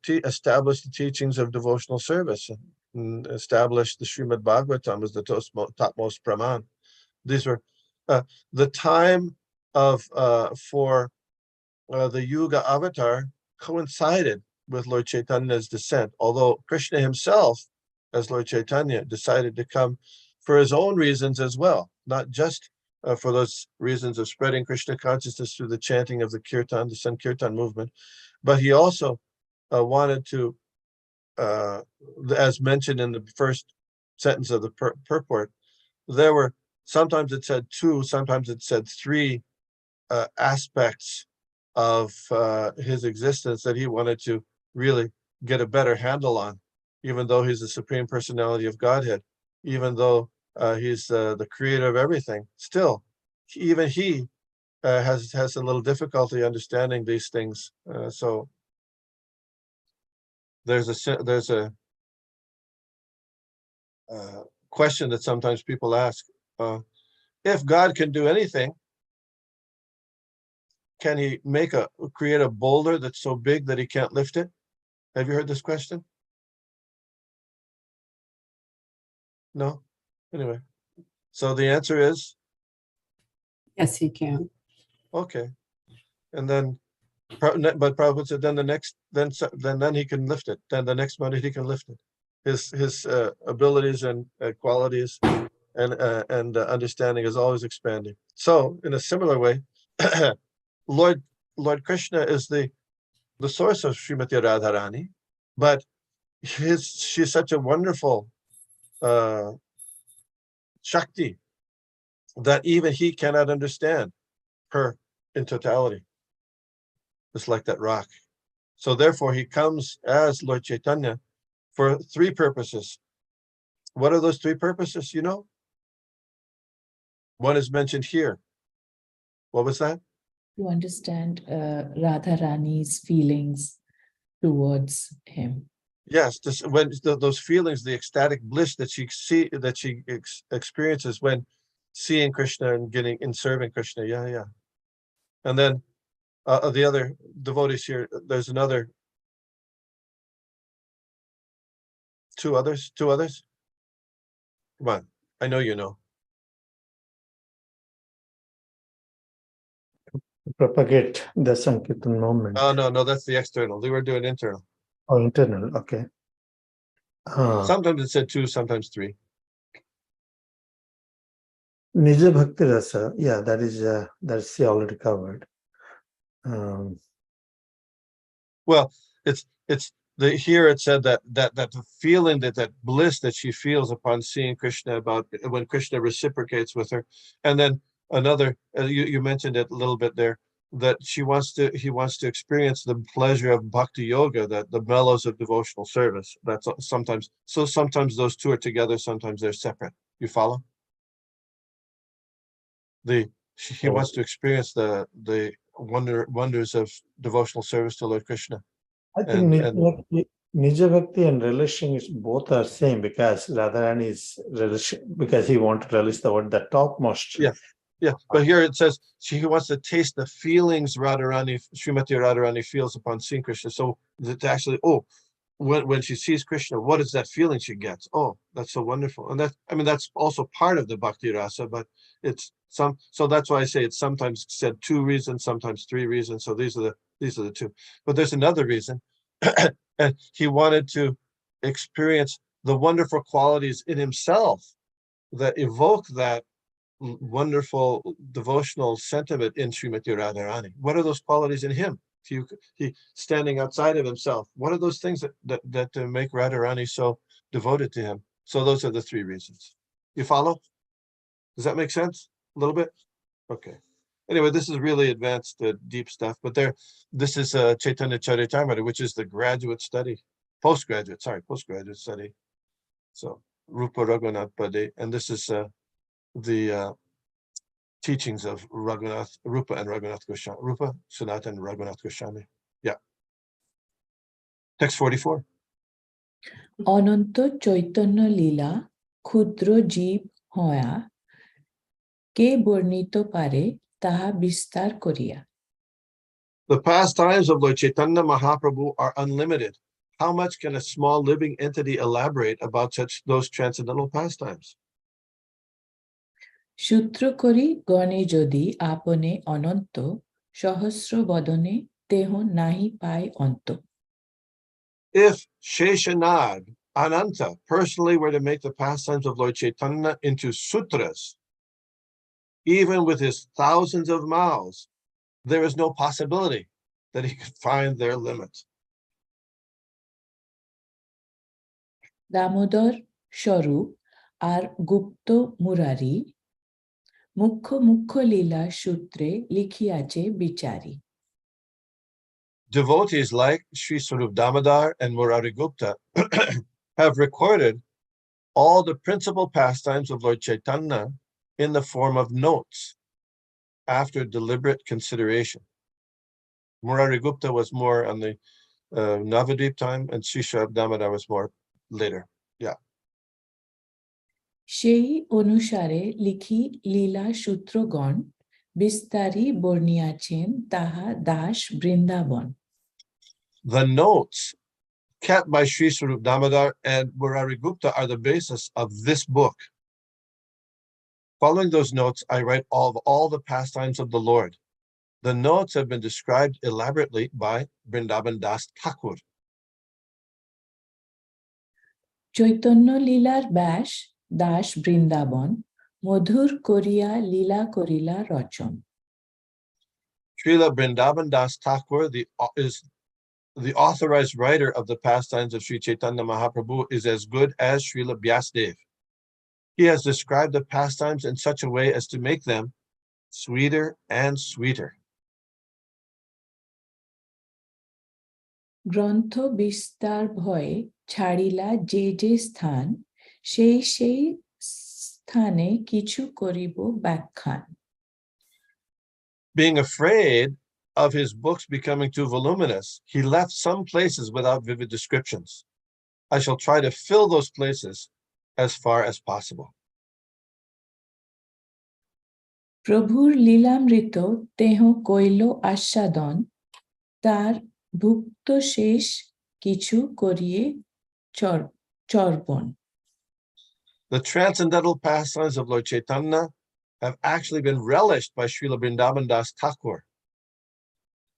establish the teachings of devotional service and establish the Srimad Bhagavatam as the topmost Praman. These were the time of for the Yuga avatar coincided with Lord Chaitanya's descent, although Krishna himself, as Lord Chaitanya, decided to come for his own reasons as well, not just for those reasons of spreading Krishna consciousness through the chanting of the Kirtan, the Sankirtan movement, but he also wanted to, as mentioned in the first sentence of the purport, there were, sometimes it said two, sometimes it said three aspects of his existence that he wanted to really get a better handle on, even though he's the Supreme Personality of Godhead, even though he's the creator of everything. Still, even he has a little difficulty understanding these things. So there's a question that sometimes people ask: if God can do anything, can he create a boulder that's so big that he can't lift it? Have you heard this question? No? Anyway, so the answer is? Yes, he can. Okay. And then, but Prabhupada said, then he can lift it. Then the next minute he can lift it. His abilities and qualities and understanding is always expanding. So in a similar way, Lord Krishna is the source of Srimati Radharani, but she's such a wonderful Shakti that even he cannot understand her in totality. Just like that rock. So therefore he comes as Lord Chaitanya for three purposes. What are those three purposes, you know? One is mentioned here. What was that? To understand Radharani's feelings towards him. Yes, when those feelings, the ecstatic bliss that she experiences when seeing Krishna and serving Krishna. Yeah. And then the other devotees here, there's another two others. Come on, I know you know. Propagate the Sankirtan movement. Oh no, that's the external. They were doing internal. Oh, internal. Okay. Sometimes it said two, sometimes three. Nija Bhakti Rasa, yeah, that's he already covered. Well, here it said that the feeling, that bliss that she feels upon seeing Krishna, about when Krishna reciprocates with her, and then another, you mentioned it a little bit there, that he wants to experience the pleasure of bhakti yoga, that the mellows of devotional service. That's sometimes those two are together, sometimes they're separate. You follow? He wants to experience the wonders of devotional service to Lord Krishna. I think Nija Bhakti and relishing is both are same, because Radharani is relishing because he wants to relish the topmost. Yeah, but here it says he wants to taste the feelings Srimati Radharani feels upon seeing Krishna. So that actually, when she sees Krishna, what is that feeling she gets? Oh, that's so wonderful. And that's also part of the Bhakti Rasa, but so that's why I say it's sometimes said 2 reasons, sometimes 3 reasons. So these are the 2. But there's another reason. And he wanted to experience the wonderful qualities in himself that evoke that wonderful devotional sentiment in Srimati Radharani. What are those qualities in him? He standing outside of himself. What are those things that make Radharani so devoted to him? So those are the 3 reasons. You follow? Does that make sense? A little bit? Okay. Anyway, this is really advanced, deep stuff. But this is Caitanya Caritamrita, which is the postgraduate study. So Rupa Raghunath Pade, and this is the teachings of Rupa and Raghunath Goswami, Rupa, Sanatana, and Raghunath Goswami. Yeah. Text 44. Ananta Chaitanya Lila Khudro Jeev Hoya Ke Bornito Pare Taha Bistar Korea. The pastimes of Lord Chaitanya Mahaprabhu are unlimited. How much can a small living entity elaborate about those transcendental pastimes? Shutra kori gane jodi apone ananto sahasra badane teho nahi pai anto. If Sheshanag, Ananta, personally were to make the pastimes of Lord Chaitanya into sutras, even with his thousands of mouths, there is no possibility that he could find their limit. Damodar Sharup ar Gupto Murari Mukho Lila Shutre Likhiache Bichari. Devotees like Sri Swarup Damodar and Murari Gupta have recorded all the principal pastimes of Lord Chaitanya in the form of notes after deliberate consideration. Murari Gupta was more on the Navadvip time, and Sri Swarup Damodar was more later. Yeah. Shei Onushare Likhi Lila Shutrogon Bistari Borniachen Taha Dash Brindaban. The notes kept by Sri Swarup Damodar and Murari Gupta are the basis of this book. Following those notes, I write all the pastimes of the Lord. The notes have been described elaborately by Vrindavan Das Thakur. Chaitanya Lilar Bash Dash Brindaban Modhur Korea Lila Korila Rachon. Srila Vrindavan Das Thakur is the authorized writer of the pastimes of Sri Chaitanya Mahaprabhu, is as good as Srila Vyasdev. He has described the pastimes in such a way as to make them sweeter and sweeter. Grantho Bistar Bhoy Chadila Je Sthan Shei Sthane Kichu Koribo Bakkhan. Being afraid of his books becoming too voluminous, he left some places without vivid descriptions. I shall try to fill those places as far as possible. Prabhur Lilamrito Teho Koilo Ashadon Tar Bhukto Shesh Kichu Korie Chorbon. The transcendental pastimes of Lord Chaitanya have actually been relished by Srila Vrindavan Das Thakur.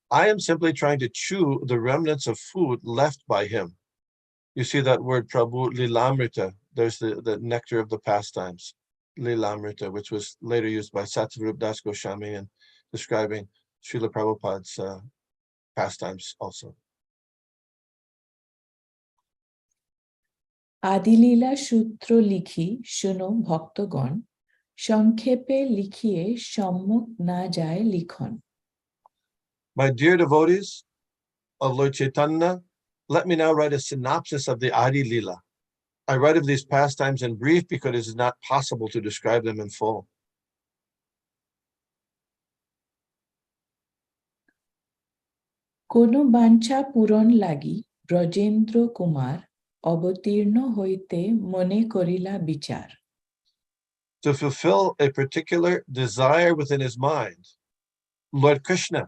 I am simply trying to chew the remnants of food left by him. You see that word Prabhu Lilamrita, there's the nectar of the pastimes. Lilamrita, which was later used by Satyarup Das Goswami in describing Srila Prabhupada's pastimes also. আদিলীলা সূত্র লিখি শুনো ভক্তগণ সংক্ষেপে লিখিয়ে সম্মুখ না যায় লিখন My dear devotees of Lord Chaitanya, let me now write a synopsis of the Adi Lila. I write of these pastimes in brief because it is not possible to describe them in full. কোন বাঞ্ছা পূরণ লাগি ব্রজেন্দ্র কুমার অবতীর্ণ হইতে মনে করিলা বিচার To fulfill a particular desire within his mind, Lord Krishna,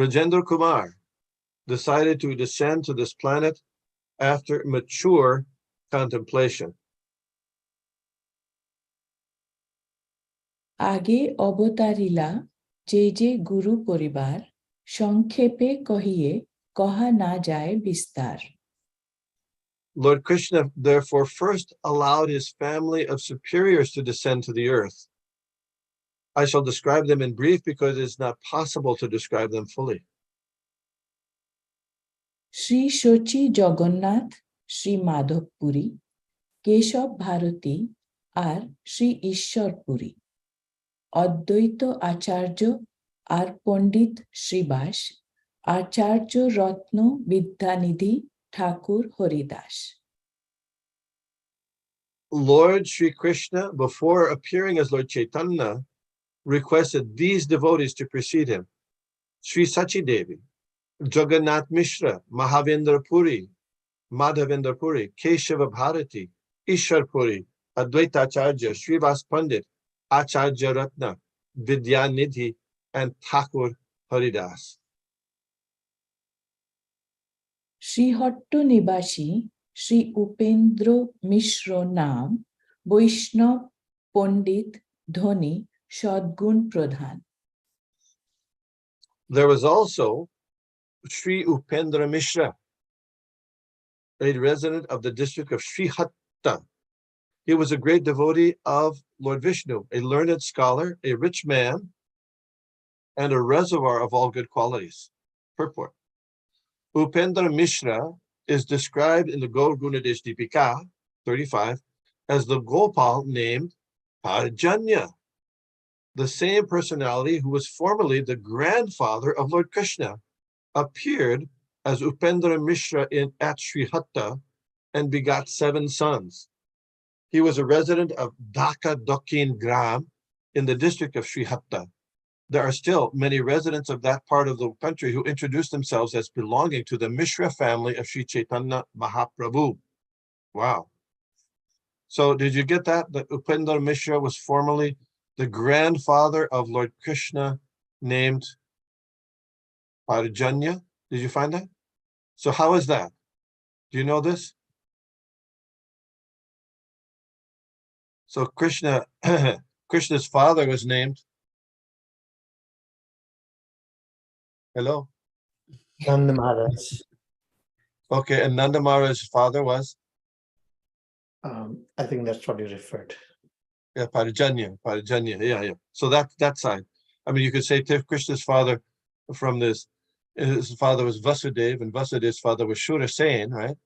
Rajendra Kumar, decided to descend to this planet after mature contemplation. আগে অবতারিলা যে যে গুরু পরিবার সংক্ষেপে কহিয়ে কহা না যায় বিস্তার Lord Krishna therefore first allowed his family of superiors to descend to the earth. I shall describe them in brief because it is not possible to describe them fully. Shri Sachi Jagannath Shri মাধবপুরী Keshab Bharati আর শ্রী ঈশ্বরপুরী অদ্বৈত আচার্য আর পণ্ডিত শ্রীবাস আচার্য রত্ন বিদ্যানিধি ঠাকুর Haridas Lord Sri Krishna, before appearing as Lord Chaitanya, requested these devotees to precede him: Sri Sachi Devi, Jagannath Mishra, Mahavendra Puri, Madhavendra Puri, Keshava Bharati, Ishwar Puri, Advaita Acharya, Srivas Pandit, Acharya Ratna, Vidyanidhi, and Thakur Haridas. Srihatta নিবাসী শ্রী উপেন্দ্র মিশ্র নাম বৈষ্ণব পণ্ডিত ধনী সদ্গুণ প্রধান There was also Sri Upendra Mishra, a resident of the district of Srihatta. He was a great devotee of Lord Vishnu, a learned scholar, a rich man, and a reservoir of all good qualities. Purport. Upendra Mishra is described in the Gaur Gunadish Dipika 35 as the Gopal named Parjanya, the same personality who was formerly the grandfather of Lord Krishna, appeared as Upendra Mishra at Srihatta and begot 7 sons. He was a resident of Dhaka Dakin Gram in the district of Srihatta. There are still many residents of that part of the country who introduce themselves as belonging to the Mishra family of Sri Chaitanya Mahaprabhu. Wow. So did you get that? That Upendra Mishra was formerly the grandfather of Lord Krishna named Parjanya? Did you find that? So how is that? Do you know this? So Krishna's father was named. Hello. Nanda Maharaj. Okay, and Nanda Maharaj's father was? I think that's what you referred. Yeah, Parjanya, yeah. So that side. I mean, you could say Krishna's father from this, his father was Vasudev, and Vasudev's father was Shurasen, right?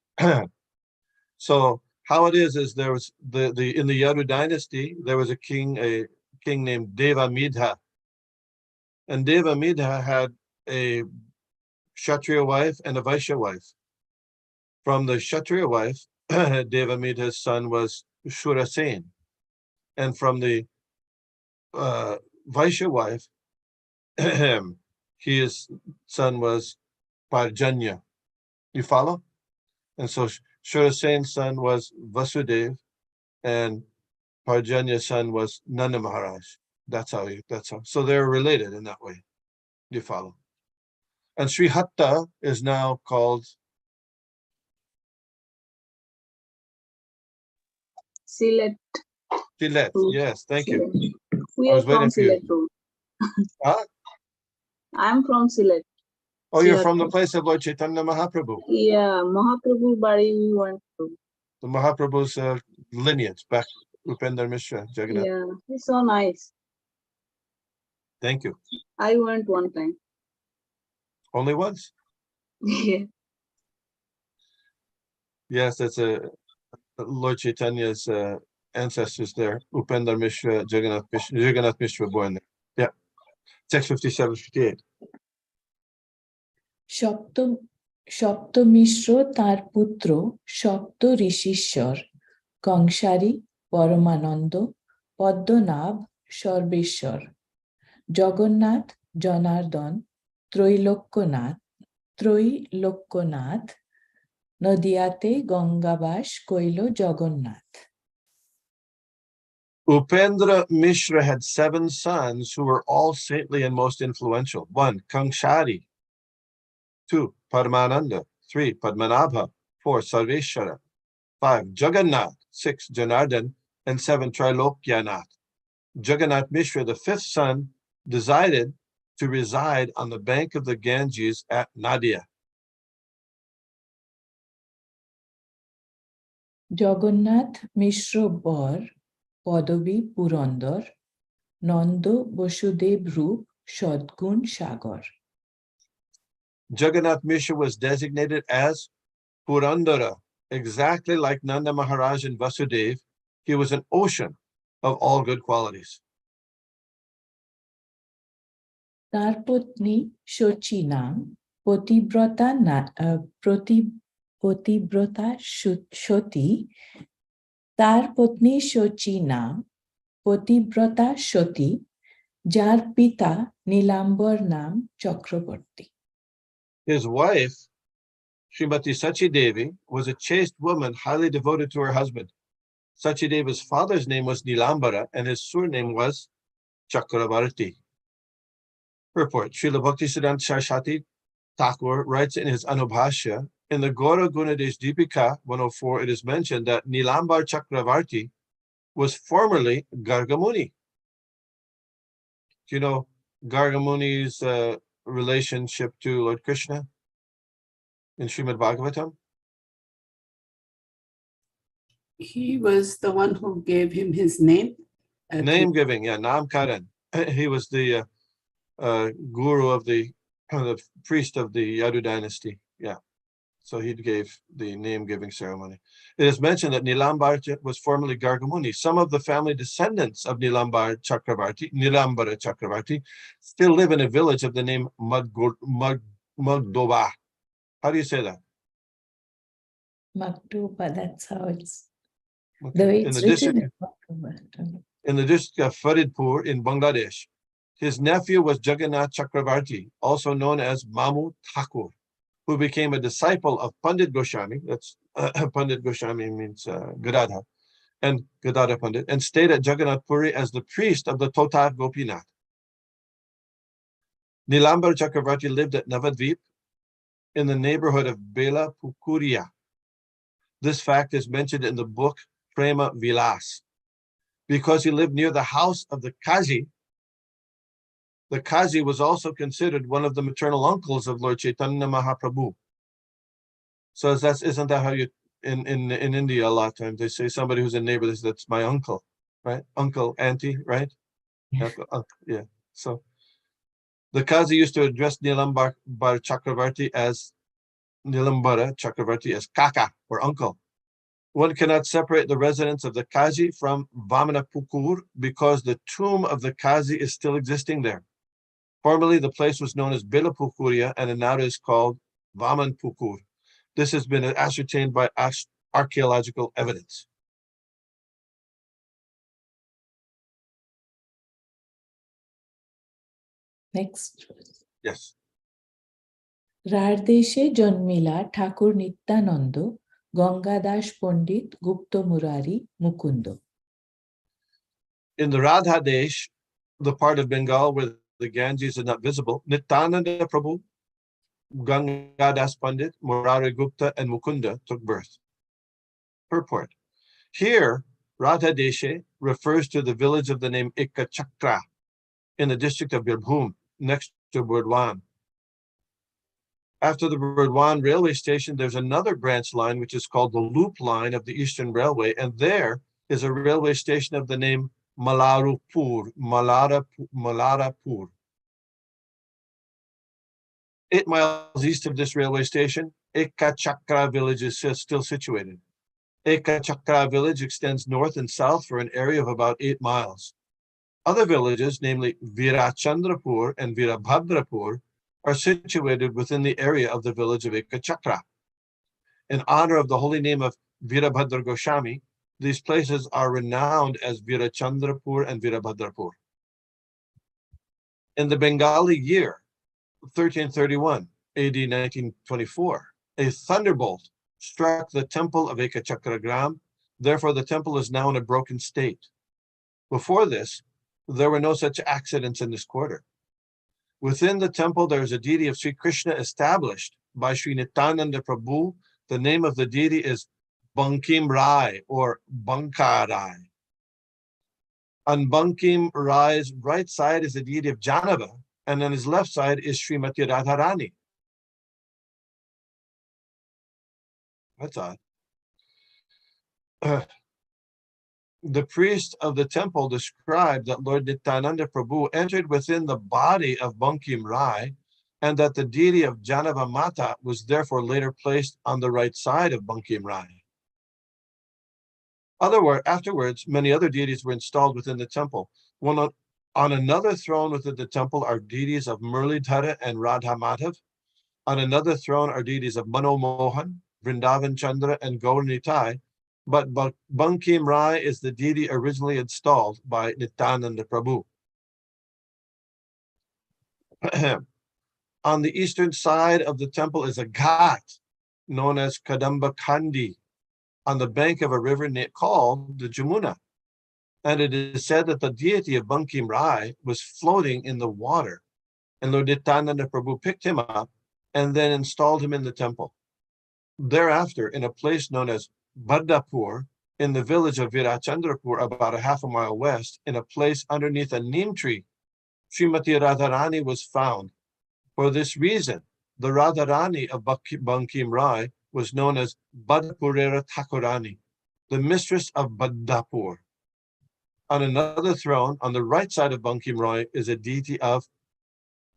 So how it is there was in the Yadu dynasty, there was a king named Devamidha. And Devamidha had a Kshatriya wife and a Vaishya wife. From the Kshatriya wife, Devamidha's son was Shurasen. And from the Vaishya wife, his son was Parjanya. You follow? And so Shurasen's son was Vasudev, and Parjanya's son was Nanda Maharaj. That's how. So they're related in that way. You follow? And Srihatta is now called Silet. Silet. Yes, thank you. We I are was from waiting for you. Silet too. Huh? I'm from Silet. Oh, you're from the place of Lord Chaitanya Mahaprabhu. Yeah, Mahaprabhu Bari we went to. The Mahaprabhu's lineage back Upendra Mishra, Jagannath. Yeah, he's so nice. Thank you. I went one time. Only once? Yeah. Yes, that's Lord Chaitanya's ancestors there. Upendra Mishra, Jagannath Mishra born there. Yeah. Text 57, 58. সপ্ত মিশ্র তার পুত্র সপ্ত ঋষীশ্বর কংসারী পরমানন্দ পদ্মনাভ সর্বেশ্বর জগন্নাথ জনার্দন ত্রৈলোক্যনাথ নদিয়াতে গঙ্গাবাস কইল Jagannath. Upendra Mishra had 7 sons who were all saintly and most influential. 1. Kangshari. 2. Padmananda. 3. Padmanabha. 4. Sarveshwara. 5. Jagannath. 6. Janardhan. And 7. Trilokyanath. Jagannath Mishra, the 5th son, decided to reside on the bank of the Ganges at Nadia. Jagannath মিশ্র বর পদবী পুরন্দর নন্দ বসুদেব রূপ সদ্গুণ সাগর. Jagannath Mishra was designated as Purandara, exactly like Nanda Maharaj and Vasudev. He was an ocean of all good qualities. তার পত্নী শচী নাম পতিব্রতা সতী. তার পত্নী শচী নাম পতিব্রতা সতী, যার পিতা নীলাম্বর নাম Chakraborty. His wife, Srimati Sachi Devi, was a chaste woman highly devoted to her husband. Sachi Devi's father's name was Nilambara and his surname was Chakravarti. Report. Srila Bhaktisiddhanta Saraswati Thakur writes in his Anubhashya, in the Gaura Gunadesh Deepika 104, it is mentioned that Nilambar Chakravarti was formerly Gargamuni. Do you know Gargamuni's relationship to Lord Krishna in Srimad Bhagavatam? He was the one who gave him his name. Name giving, yeah, Namkaran. He was the guru of the priest of the Yadu dynasty. Yeah. So he gave the name giving ceremony. It is mentioned that Nilambar was formerly Gargamuni. Some of the family descendants of Nilambara Chakravarti still live in a village of the name Magdoba. How do you say that? Magdoba, that's how it's. Okay. The way In it's the written district, is Magdoba. in the district of Faridpur in Bangladesh. His nephew was Jagannath Chakravarti, also known as Mamu Thakur, who became a disciple of Pandit Goswami. That's Pandit Goswami means Gadadhar, and Gadadhar Pandit, and stayed at Jagannath Puri as the priest of the Totar Gopinath. Nilambar Chakravarti lived at Navadvip in the neighborhood of Bela Pukuria. This fact is mentioned in the book Prema Vilas. Because he lived near the house of the Qazi was also considered one of the maternal uncles of Lord Chaitanya Mahaprabhu. So isn't that how you in India a lot of times they say somebody who's a neighbor, that's my uncle, right? Uncle, auntie, right? Uncle, yeah. So the Qazi used to address Nilambara Chakravarti as Kaka or uncle. One cannot separate the residence of the Qazi from Vamanapukur because the tomb of the Qazi is still existing there. Formerly, the place was known as Bilapukuria and now it is called Vamanpukur. This has been ascertained by archaeological evidence. Next. Yes. রাঢ়দেশে জন্মিলা Thakur Nityananda Gangadas Pandit Gupta Murari Mukunda. In the Radha Desh, the part of Bengal where the Ganges is not visible, Nityananda Prabhu, Gangadas Pandit, Murari Gupta, and Mukunda took birth. Purport. Here, Radha Deshe refers to the village of the name Ikachakra in the district of Birbhum, next to Burdwan. After the Burdwan railway station, there's another branch line which is called the Loop Line of the Eastern Railway, and there is a railway station of the name Malarapur. 8 miles east of this railway station, Ekachakra village is still situated. Ekachakra village extends north and south for an area of about 8 miles. Other villages, namely Virachandrapur and Virabhadrapur, are situated within the area of the village of Ekachakra. In honor of the holy name of Virabhadra Goswami, these places are renowned as Virachandrapur and Virabhadrapur. In the Bengali year 1331, AD 1924, a thunderbolt struck the temple of Ekachakra Gram. Therefore, the temple is now in a broken state. Before this, there were no such accidents in this quarter. Within the temple, there is a deity of Sri Krishna established by Sri Nityananda Prabhu. The name of the deity is Bankim Rai or Banka Rai. On Bankim Rai's right side is the deity of Janava, and on his left side is Srimati Radharani. That's odd. The priest of the temple described that Lord Nityananda Prabhu entered within the body of Bankim Rai, and that the deity of Janava Mata was therefore later placed on the right side of Bankim Rai. Afterwards, many other deities were installed within the temple. On another throne within the temple are deities of Murlidhara and Radha Madhav. On another throne are deities of Mano Mohan, Vrindavan Chandra, and Gaur Nitai. But Bankim Rai is the deity originally installed by Nityananda Prabhu. On the eastern side of the temple is a ghat known as Kadamba Kandi on the bank of a river called the Jamuna. And it is said that the deity of Bankim Rai was floating in the water, and Lord Nityananda Prabhu picked him up and then installed him in the temple. Thereafter, in a place known as Badapur, in the village of Virachandrapur, about a half a mile west, in a place underneath a neem tree, Srimati Radharani was found. For this reason, the Radharani of Bankim Rai was known as Badapurera Thakurani, the mistress of Badapur. On another throne, on the right side of Bankim Rai, is a deity of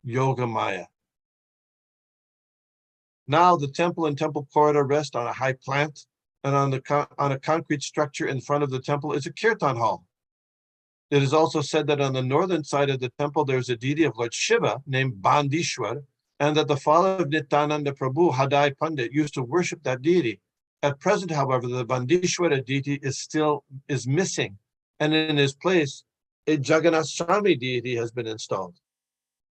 Yogamaya. Now the temple and temple corridor rest on a high plant, and on a concrete structure in front of the temple is a kirtan hall. It is also said that on the northern side of the temple there is a deity of Lord Shiva named Bandishwar, and that the father of Nityananda Prabhu, Hadai Pandit, used to worship that deity. At present, however, the Bandishwara deity is missing, and in his place, a Jagannath Swami deity has been installed.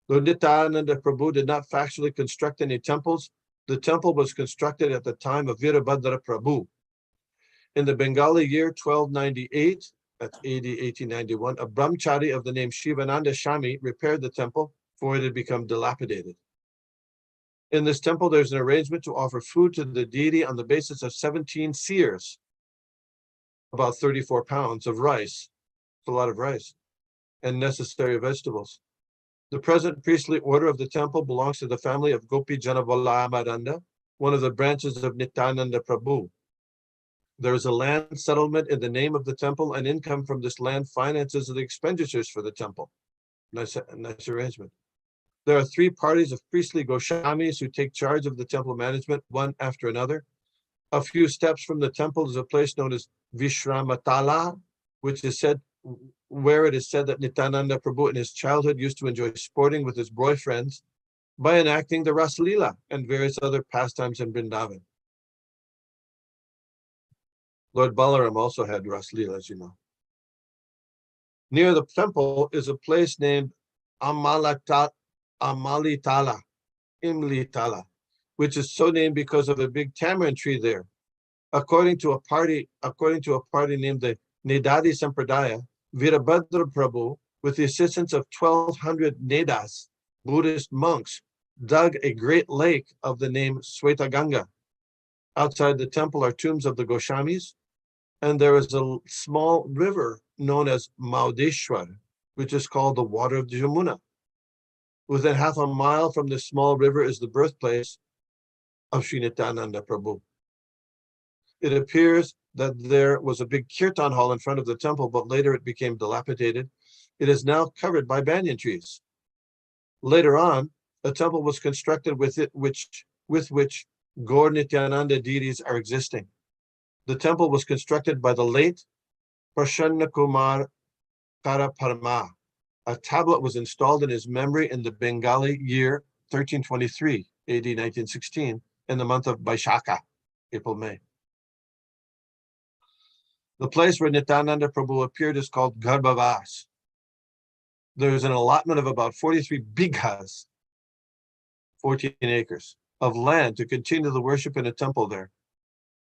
Lord Nityananda Prabhu did not factually construct any temples. The temple was constructed at the time of Virabhadra Prabhu. In the Bengali year 1298, that's AD 1891, a brahmachari of the name Shivananda Shami repaired the temple, for it had become dilapidated. In this temple, there's an arrangement to offer food to the deity on the basis of 17 seers, about 34 pounds of rice. It's a lot of rice, and necessary vegetables. The present priestly order of the temple belongs to the family of Gopi Janavala Amaranda, one of the branches of Nityananda Prabhu. There is a land settlement in the name of the temple, and income from this land finances the expenditures for the temple. Nice arrangement. There are 3 parties of priestly Goswamis who take charge of the temple management, one after another. A few steps from the temple is a place known as Vishramatala, where it is said that Nityananda Prabhu in his childhood used to enjoy sporting with his boyfriends by enacting the Ras Leela and various other pastimes in Vrindavan. Lord Balaram also had Ras Leela, as you know. Near the temple is a place named Imlitala, which is so named because of a big tamarind tree there. According to a party named the Nedadi Sampradaya, Virabhadra Prabhu, with the assistance of 1,200 Nedas, Buddhist monks, dug a great lake of the name Swetaganga. Outside the temple are tombs of the Goswamis, and there is a small river known as Maudeshwar, which is called the water of Jamuna. Within half a mile from this small river is the birthplace of Sri Nityananda Prabhu. It appears that there was a big kirtan hall in front of the temple, but later it became dilapidated. It is now covered by banyan trees. Later on, a temple was constructed with which Gaur Nityananda deities are existing. The temple was constructed by the late Prasanna Kumar Karaparma. A tablet was installed in his memory in the Bengali year 1323, AD 1916, in the month of Vaishakha, April-May. The place where Nityananda Prabhu appeared is called Garbhavas. There is an allotment of about 43 bighas, 14 acres, of land to continue the worship in a temple there.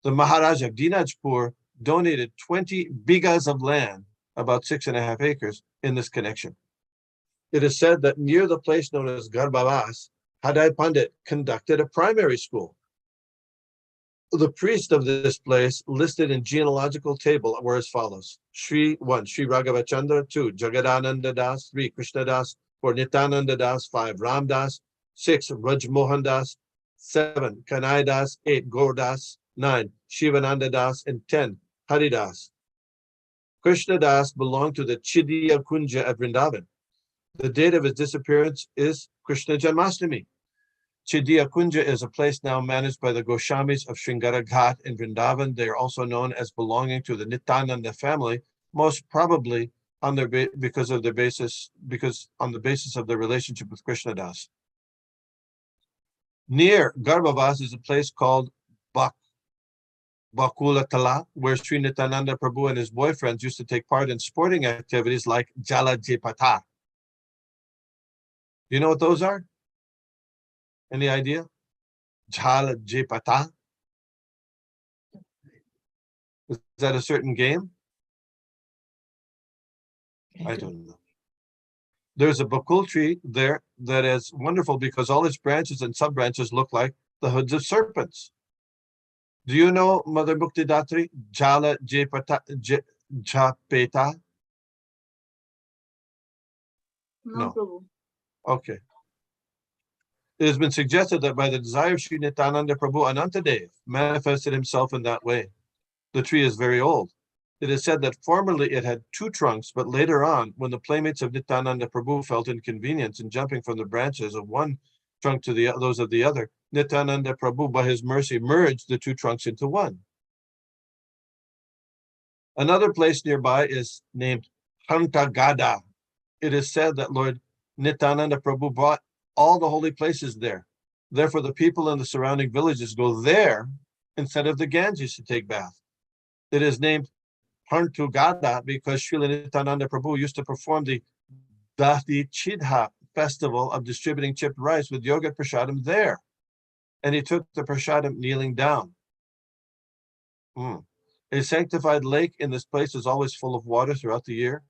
The Maharaja of Dinajpur donated 20 bighas of land, about 6.5 acres, in this connection. It is said that near the place known as Garbhavas, Hadai Pandit conducted a primary school. The priest of this place listed in genealogical table were as follows: 1. Sri Raghavachandra, 2. Jagadananda Das, 3. Krishna Das, 4. Nityananda Das, 5. Ram Das, 6. Raj Mohan Das, 7. Kanai Das, 8. Gaur Das, 9. Shivananda Das, and 10. Haridas. Krishna Das belonged to the Chidiya Kunja at Vrindavan. The date of his disappearance is Krishna Janmashtami. Chidiya Kunja is a place now managed by the Goswamis of Sringara Ghat in Vrindavan. They are also known as belonging to the Nityananda family, most probably on the basis of their relationship with Krishna Das. Near Garbhavas is a place called Bakula Tala, where Sri Nityananda Prabhu and his boyfriends used to take part in sporting activities like Jala Jepata. Do you know what those are? Any idea? Jala Jepata? Is that a certain game? I don't know. There's a bakul tree there that is wonderful because all its branches and sub-branches look like the hoods of serpents. Do you know, Mother Mukti Datri, Jala Jepata, Japeta? No, Prabhu. Okay. It has been suggested that by the desire of Sri Nityananda Prabhu, Anantadev manifested himself in that way. The tree is very old. It is said that formerly it had 2 trunks, but later on, when the playmates of Nityananda Prabhu felt inconvenience in jumping from the branches of one trunk to those of the other, Nityananda Prabhu, by his mercy, merged the 2 trunks into one. Another place nearby is named Hantagada. It is said that Lord Nityananda Prabhu brought all the holy places there. Therefore, the people in the surrounding villages go there instead of the Ganges to take bath. It is named Hantugada because Srila Nityananda Prabhu used to perform the Dati Chidha festival of distributing chipped rice with yogurt prasadam there. And he took the prasadam kneeling down. A sanctified lake in this place is always full of water throughout the year.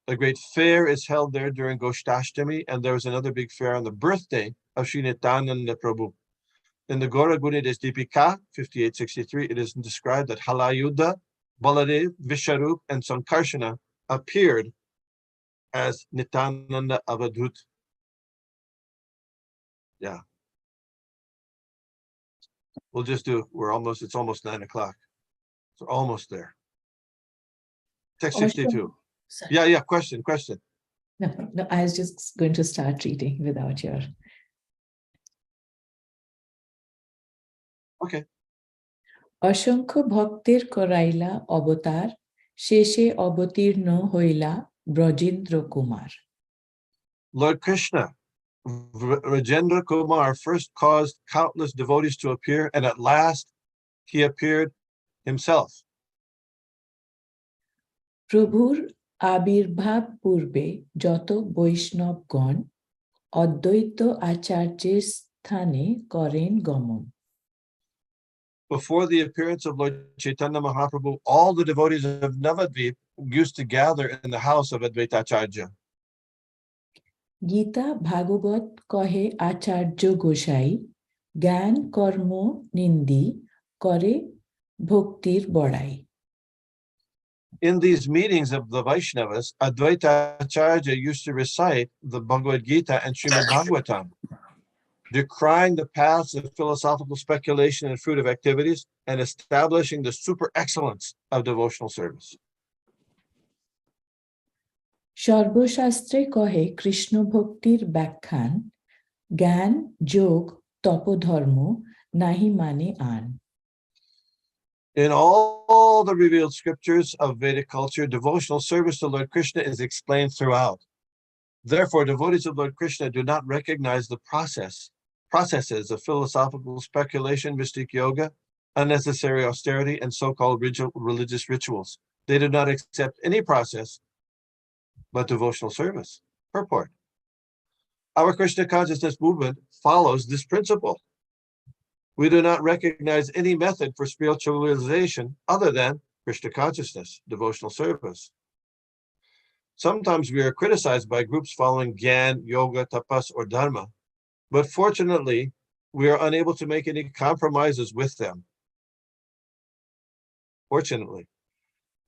A great fair is held there during Gostashtami, and there is another big fair on the birthday of Sri Nityananda Prabhu. In the Gaura Gunides Dipika, 5863, it is described that Halayuddha, Baladev, Visharup, and Sankarshana appeared as Nityananda Avadhut. Yeah. We'll just do, it's almost 9 o'clock. So almost there. Text 62. Sorry. Yeah, question. No, I was just going to start reading without your... Okay. অসংখ্য ভক্তের করাইলা অবতার শেষে অবতীর্ণ হইলা Brajendra Kumar. Lord Krishna, Rajendra Kumar first caused countless devotees to appear, and at last he appeared himself. প্রভুর আবির্ভাব পূর্বে যত বৈষ্ণবগণ অদ্বৈত আচার্যের স্থানে করেন গমন. Before the appearance of Lord Chaitanya Mahaprabhu, all the devotees of Navadvip used to gather in the house of Advaita Acharya. Gita ভাগবত কহে আচার্য গোসাই জ্ঞান কর্ম নিন্দি করে ভক্তির বড়াই. In these meetings of the Vaishnavas, Advaita Acharya used to recite the Bhagavad Gita and Srimad Bhagavatam. decrying the paths of philosophical speculation and fruitive activities, and establishing the super excellence of devotional service. সর্বশাস্ত্রে কহে কৃষ্ণ ভক্তির ব্যাখ্যান জ্ঞান যোগ তপধর্ম নাহি মানে আন. In all the revealed scriptures of Vedic culture, devotional service to Lord Krishna is explained throughout. Therefore, devotees of Lord Krishna do not recognize the processes of philosophical speculation, mystic yoga, unnecessary austerity, and so-called religious rituals. They do not accept any process but devotional service. Purport. Our Krishna consciousness movement follows this principle. We do not recognize any method for spiritual realization other than Krishna consciousness, devotional service. Sometimes we are criticized by groups following Gyan, Yoga, Tapas, or Dharma, but fortunately, we are unable to make any compromises with them. Fortunately,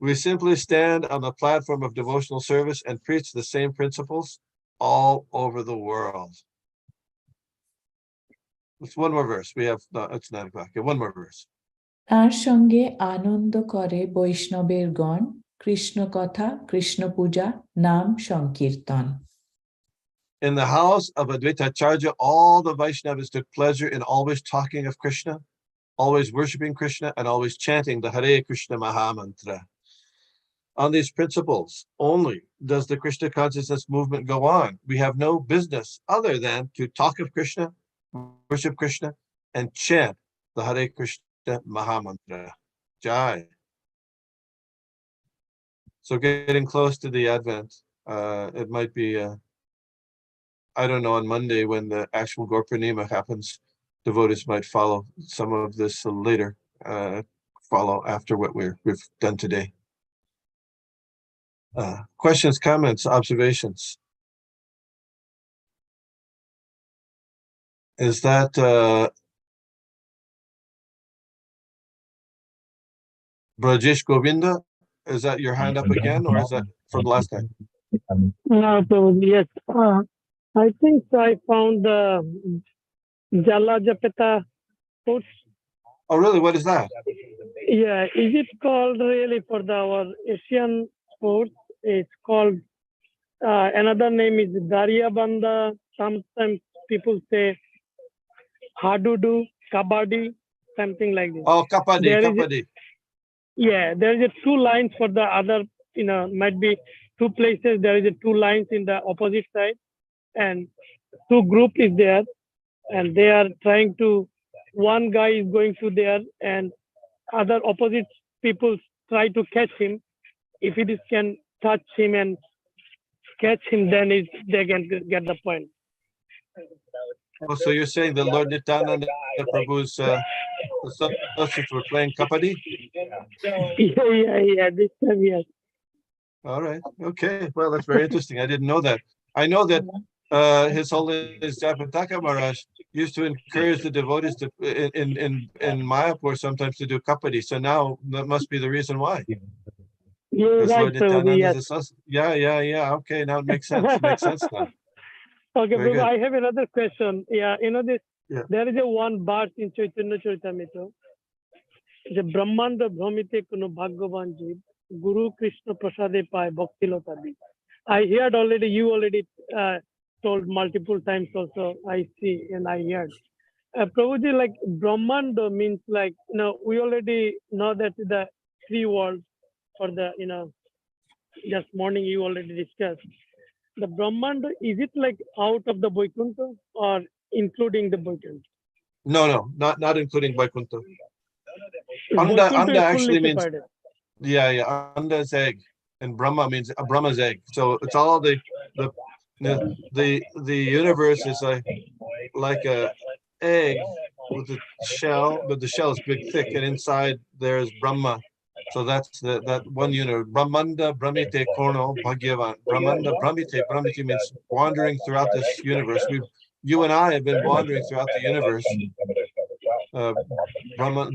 we simply stand on the platform of devotional service and preach the same principles all over the world. It's one more verse. We have, no, it's 9 o'clock. Okay, one more verse. তার সঙ্গে আনন্দ করে বৈষ্ণবের গণ কৃষ্ণ কথা কৃষ্ণ পূজা নাম সংকীর্তন. In the house of Advaita Acharya, all the Vaishnavas took pleasure in always talking of Krishna, always worshiping Krishna, and always chanting the Hare Krishna Maha Mantra. On these principles only does the Krishna consciousness movement go on. We have no business other than to talk of Krishna, worship Krishna, and chant the Hare Krishna Maha Mantra. Jai. So getting close to the Advent, it might be, I don't know, on Monday when the actual Gaur Purnima happens, devotees might follow some of this later, follow after what we've done today. Questions, comments, observations? Is that Brajesh Govinda? Is that your hand up again, or is that from last time? No, Prabhuji, yes. I think I found the Jala Japeta quotes. Oh, really? What is that? Yeah, is it called really for our Asian sports? It's called, another name is Darya Banda. Sometimes people say Hadudu, Kabaddi, something like this. Oh, Kapadi, There is Kapadi. Yeah, there is a 2 lines for the other, might be 2 places. There is a 2 lines in the opposite side, and 2 group is there, and they are trying to, one guy is going to there, and other opposite people try to catch him. If it is can touch him and catch him, then they can get the point. Oh, so you're saying the Lord Nityananda Prabhu's associates were playing Kapadi? Yeah, this time, yes. All right. Okay. Well, that's very interesting. I didn't know that. I know that His Holiness Japataka Maharaj used to encourage the devotees to in Mayapur sometimes to do Kapadi. So now that must be the reason why. You're Because right, Lord Prabhuji, Nityananda yes. is Yeah. Okay, now it makes sense. It makes sense now. Okay, Very Prabhu, good. I have another question. Yeah, this. Yeah. There is a one verse in Caitanya Caritamrita. যে ব্রহ্মাণ্ড ভ্রমিতে কোনো ভাগ্যবান জীব গুরু কৃষ্ণ প্রসাদে পায় ভক্তিলতা বীজ. I heard already, you already told multiple times also, I see and I heard. Prabhuji, like Brahmanda means like, we already know that the 3 worlds for the, just morning you already discussed. The Brahmanda, is it like out of the Vaikuntha or including the Vaikuntha? No, not including Vaikuntha. Vaikuntha Anda is fully actually means, separated. yeah, Anda is egg, and Brahma means Brahma's egg. So it's all the universe is like a egg with a shell, but the shell is big, thick, and inside there's Brahma. So that's that one unit. Brahmanda Brahmite Korno Bhagyavan. Brahmanda Brahmite means wandering throughout this universe. You and I have been wandering throughout the universe.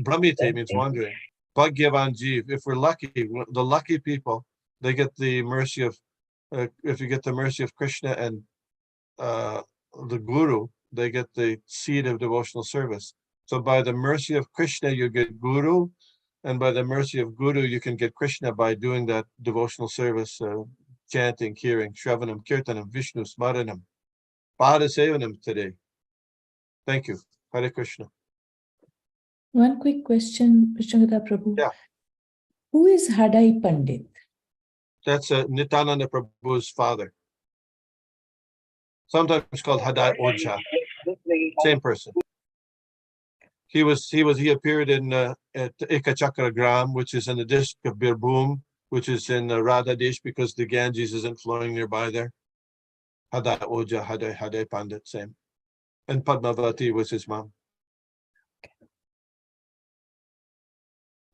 Brahmite means wandering. Bhagyavan Jeev. If we're lucky, the lucky people, they get the mercy of, if you get the mercy of Krishna and the Guru, they get the seed of devotional service. So by the mercy of Krishna, you get Guru, and by the mercy of Guru, you can get Krishna by doing that devotional service, chanting, hearing, Shravanam, Kirtanam, Vishnu, Smaranam, Padasevanam today. Thank you. Hare Krishna. One quick question, Vishnugada Prabhu. Yeah. Who is Hadai Pandit? That's Nityananda Prabhu's father. Sometimes called Hadai Oja. Same person. He appeared in at Ekachakra Gram, which is in the district of Birbhum, which is in Radha Desh, because the Ganges isn't flowing nearby there. Hadai Oja, Hadai Pandit, same. And Padmavati was his mom.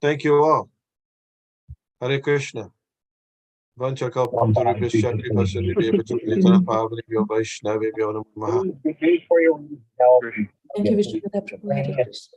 Thank you all. Hare Krishna. Vanchakalpatarubhyascha kripasindhubhyo pachapritanam pavanebhyo vaishnavebhyo namo namaha. Thank you, Vishnugada Prabhu. Hare Krishna.